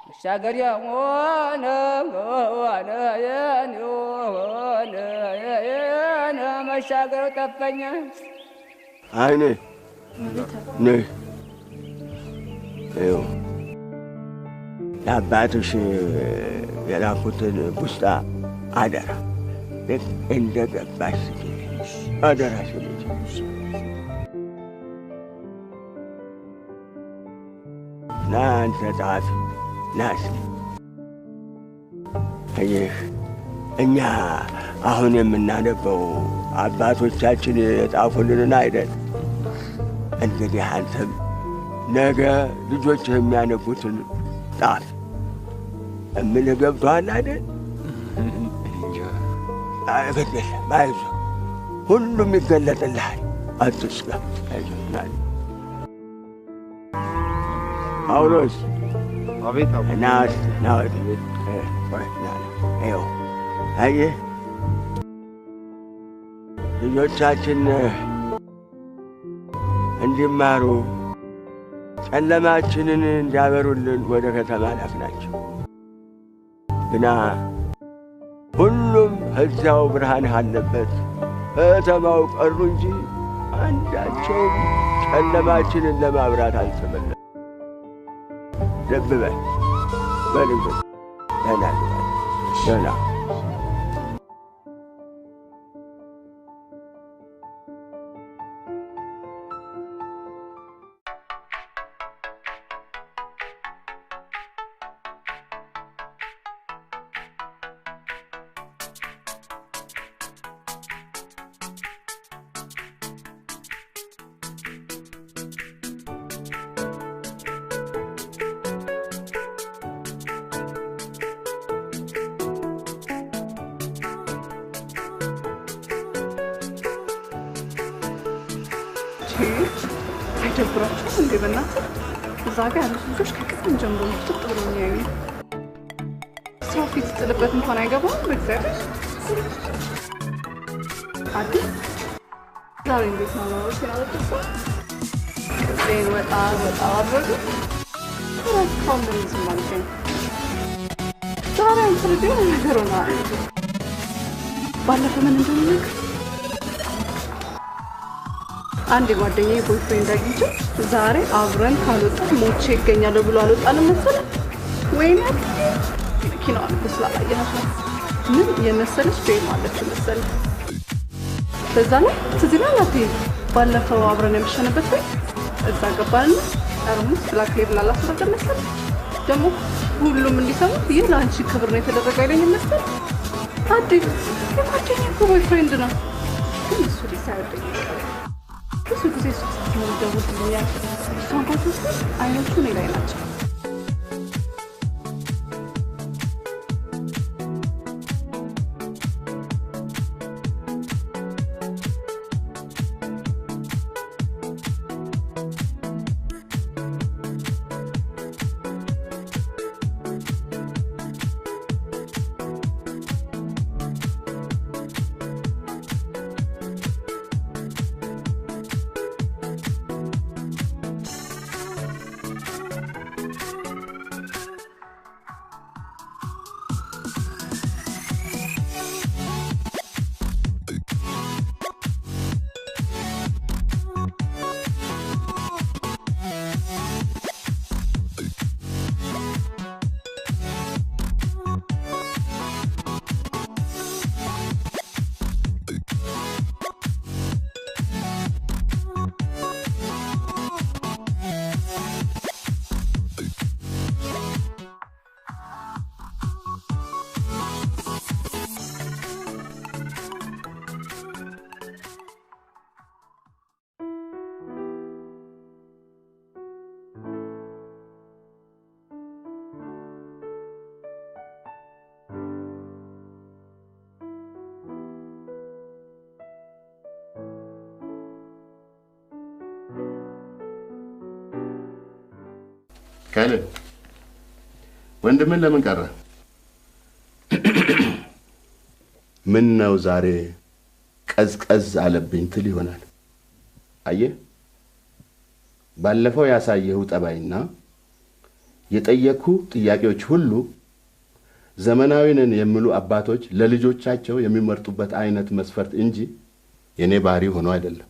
መሻገሪያ ሆነ መሻገር ጠፋኝ። አይኔ ነይ ይኸው ለአባትሽ የላኩትን ቡስጣ አደራ ልክ እንደ ገባሽ አደራ ስልሽ ና አንተ ጸሐፊ ናስ ይህ እኛ አሁን የምናነበው አባቶቻችን የጻፉልንን አይደል? እንግዲህ አንተም ነገ ልጆች የሚያነቡትን ጻፍ። እምልህ ገብቶሃል አይደል? አይገለህ አይዞህ፣ ሁሉም ይገለጥልሃል። አትስጋ። አይዞህ ጳውሎስ አቤት ና ይኸው አየህ ልጆቻችን እንዲማሩ ጨለማችንን እንዲያበሩልን ወደ ከተማ ላክናቸው። ግና ሁሉም እዚያው ብርሃን አለበት ከተማው ቀሩ እንጂ አንዳቸውም ጨለማችንን ለማብራት አልተመለሱም። ልብ በል እንግዲህ ደህና አይደብራችሁም እንዴ? በእናትህ እዛ ጋር ያሉት ልጆች ከቅድም ጀምሮ ፍጥጥ ብሎ የሚያዩ ሰው ፊት ጥልበት እንኳን አይገባም። በእግዚአብሔር አዲስ ዛሬ እንዴት ነው ነው ሲያወጣ ቅጤን ወጣ አድርጉ ራስካውን እንደዚህ ማለት ነው። ዛሬ አንተ ነገር ሆና ባለፈው ምን እንደሆነ አንድ ጓደኛዬ ቦይፍሬንድ አግኝቼ ዛሬ አብረን ካልወጣን ሞቼ ይገኛለሁ ብሎ አልወጣንም መሰለህ። ወይኔ መኪናዋ ስላላየሃት ምን የመሰለች ቤት አለች መሰለህ። በዛ ላይ ትዝ ይልሃል አትይም? ባለፈው አብረን የመሸንበት ቤት እዛ ገባንና ጠርሙስ ብላክ ሌብል አላስረዳም መሰለህ። ደግሞ ሁሉም እንዲሰሙ ይህ ለአንቺ ክብር ነው የተደረገ አይለኝም መሰለህ። አዲስ የጓደኛዬ እኮ ቦይፍሬንድ ነው፣ ግን እሱ ሊሳይወደኝ ብዙ ጊዜ እሱ ነው ደውልልኛል። እሷን ካሰስ አይኖቹ እኔ ላይ ናቸው። ካለ ወንድምን ለምን ቀረ? ምን ነው ዛሬ ቀዝቀዝ አለብኝ ትል ይሆናል። አየህ ባለፈው ያሳየው ጠባይና የጠየቁ ጥያቄዎች ሁሉ ዘመናዊ ነን የሚሉ አባቶች ለልጆቻቸው የሚመርጡበት አይነት መስፈርት እንጂ የኔ ባህሪ ሆኖ አይደለም።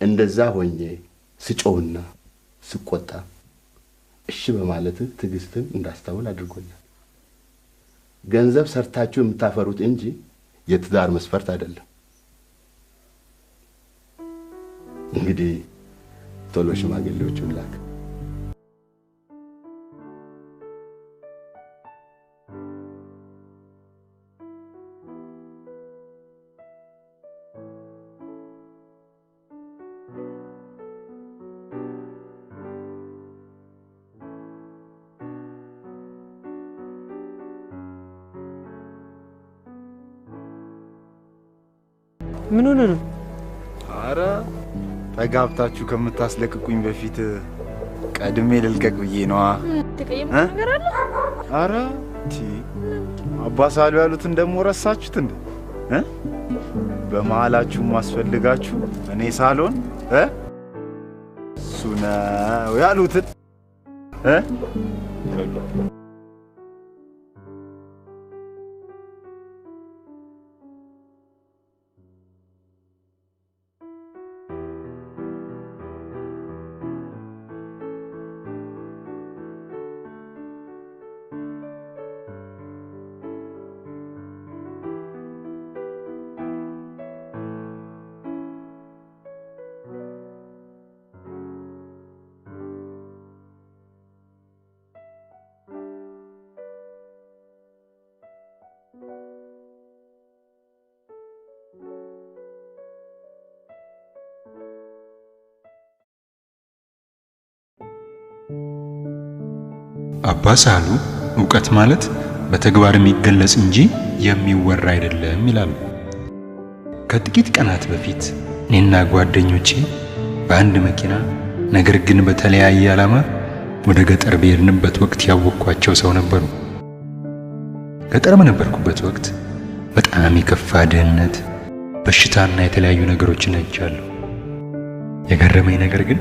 እንደዛ ሆኜ ስጮህና ስቆጣ እሺ በማለት ትዕግስትን እንዳስተውል አድርጎኛል። ገንዘብ ሰርታችሁ የምታፈሩት እንጂ የትዳር መስፈርት አይደለም። እንግዲህ ቶሎ ሽማግሌዎቹን ላክ። ምን ሆነ ነው? አረ ተጋብታችሁ ከምታስለቅቁኝ በፊት ቀድሜ ልልቀቅ ብዬ ነዋ። ተቀየምኩት ነገር አለ? አረ አባ ሳሉ ያሉትን ደግሞ ረሳችሁት እንዴ? በመሃላችሁ ማስፈልጋችሁ እኔ ሳሎን እሱ ነው ያሉትን አባ ሳሉ ዕውቀት ማለት በተግባር የሚገለጽ እንጂ የሚወራ አይደለም ይላሉ። ከጥቂት ቀናት በፊት እኔና ጓደኞቼ በአንድ መኪና ነገር ግን በተለያየ ዓላማ ወደ ገጠር በሄድንበት ወቅት ያወቅኳቸው ሰው ነበሩ። ገጠር በነበርኩበት ወቅት በጣም የከፋ ድህነት፣ በሽታና የተለያዩ ነገሮችን አይቻለሁ። የገረመኝ ነገር ግን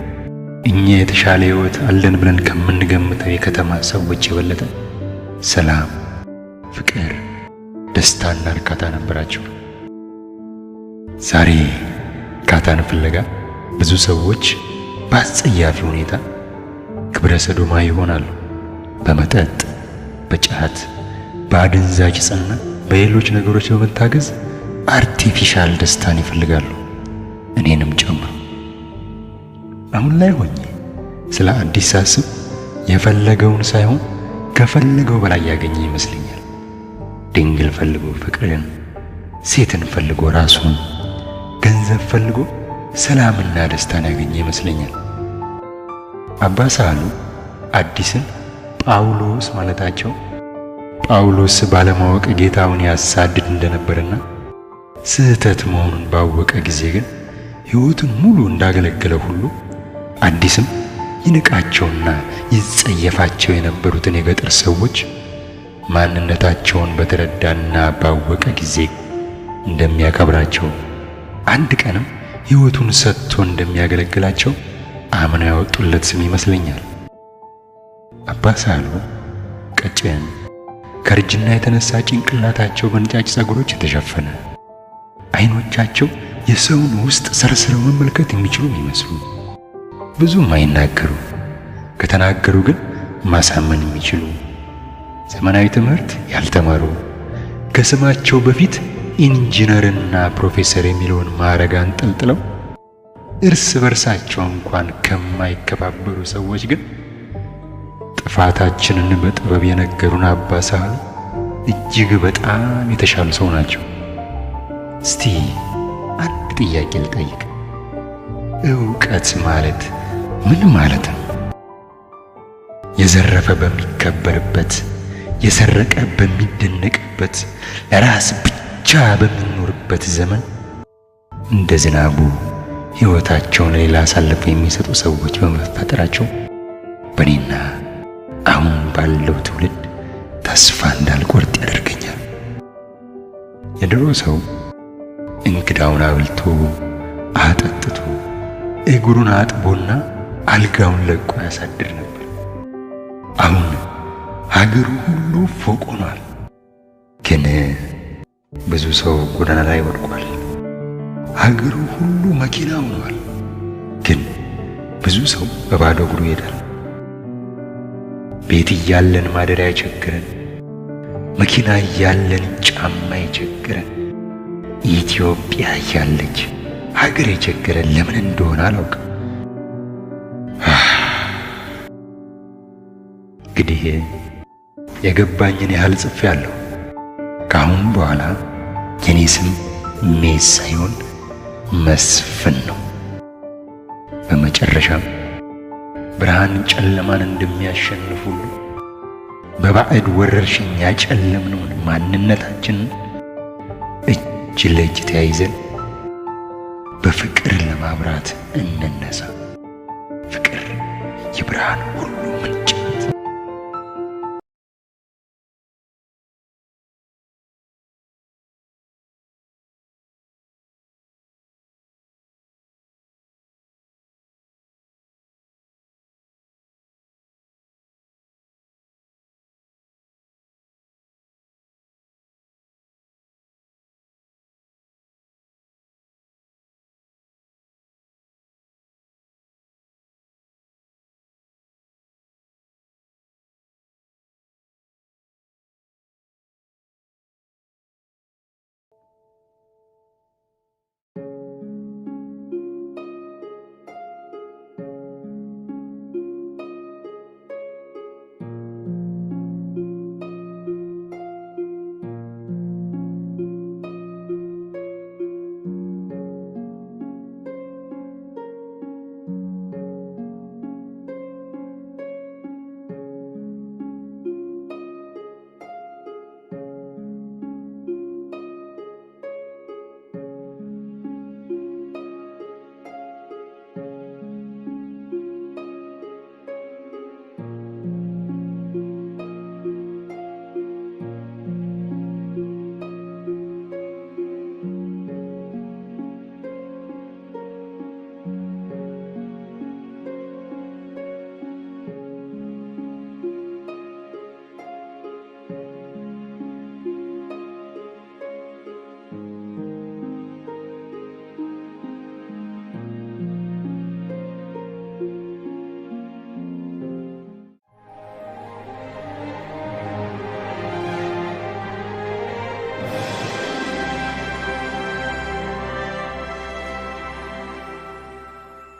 እኛ የተሻለ ህይወት አለን ብለን ከምንገምተው የከተማ ሰዎች የበለጠ ሰላም፣ ፍቅር፣ ደስታና እርካታ ነበራቸው። ዛሬ እርካታን ፍለጋ ብዙ ሰዎች በአጸያፊ ሁኔታ ግብረ ሰዶማዊ ይሆናሉ። በመጠጥ፣ በጫት፣ በአደንዛዥ ዕፅና በሌሎች ነገሮች በመታገዝ አርቲፊሻል ደስታን ይፈልጋሉ፣ እኔንም ጨምሮ። አሁን ላይ ሆኜ ስለ አዲስ ሳስብ የፈለገውን ሳይሆን ከፈለገው በላይ ያገኘ ይመስለኛል። ድንግል ፈልጎ ፍቅርን፣ ሴትን ፈልጎ ራሱን፣ ገንዘብ ፈልጎ ሰላምና ደስታን ያገኘ ይመስለኛል። አባ ሳሉ አዲስን ጳውሎስ ማለታቸው ጳውሎስ ባለማወቅ ጌታውን ያሳድድ እንደነበርና ስህተት መሆኑን ባወቀ ጊዜ ግን ሕይወቱን ሙሉ እንዳገለገለ ሁሉ አዲስም ይንቃቸውና ይጸየፋቸው የነበሩትን የገጠር ሰዎች ማንነታቸውን በተረዳና ባወቀ ጊዜ እንደሚያከብራቸው፣ አንድ ቀንም ሕይወቱን ሰጥቶ እንደሚያገለግላቸው አምነው ያወጡለት ስም ይመስለኛል። አባ ሳሉ ቀጭን፣ ከርጅና የተነሳ ጭንቅላታቸው በነጫጭ ጸጉሮች የተሸፈነ፣ አይኖቻቸው የሰውን ውስጥ ሰርስረው መመልከት የሚችሉ ይመስሉ፣ ብዙም አይናገሩ፣ ከተናገሩ ግን ማሳመን የሚችሉ፣ ዘመናዊ ትምህርት ያልተማሩ፣ ከስማቸው በፊት ኢንጂነርና ፕሮፌሰር የሚለውን ማዕረግ አንጠልጥለው እርስ በርሳቸው እንኳን ከማይከባበሩ ሰዎች ግን ጥፋታችንን በጥበብ የነገሩን አባ ሳሉ እጅግ በጣም የተሻሉ ሰው ናቸው። እስቲ አንድ ጥያቄ ልጠይቅ። ዕውቀት ማለት ምን ማለት ነው? የዘረፈ በሚከበርበት፣ የሰረቀ በሚደነቅበት፣ ለራስ ብቻ በሚኖርበት ዘመን እንደ ዝናቡ ሕይወታቸውን ሌላ አሳልፈው የሚሰጡ ሰዎች በመፈጠራቸው በእኔና አሁን ባለው ትውልድ ተስፋ እንዳልቆርጥ ያደርገኛል። የድሮ ሰው እንግዳውን አብልቶ አጠጥቶ እግሩን አጥቦና አልጋውን ለቆ ያሳድር ነበር። አሁን ሀገሩ ሁሉ ፎቅ ሆኗል። ግን ብዙ ሰው ጎዳና ላይ ወድቋል። ሀገሩ ሁሉ መኪና ሆኗል። ግን ብዙ ሰው በባዶ እግሩ ይሄዳል። ቤት እያለን ማደሪያ የቸገረን፣ መኪና እያለን ጫማ የቸገረን፣ ኢትዮጵያ እያለች ሀገር የቸገረን ለምን እንደሆነ አላውቅም። እንግዲህ የገባኝን ያህል ጽፌያለሁ። ከአሁን በኋላ የኔ ስም ሜስ ሳይሆን መስፍን ነው። በመጨረሻም ብርሃን ጨለማን እንደሚያሸንፍ ሁሉ በባዕድ ወረርሽኝ ያጨለምነውን ማንነታችንን እጅ ለእጅ ተያይዘን በፍቅር ለማብራት እንነሳ። ፍቅር የብርሃን ሁሉ ምንጭ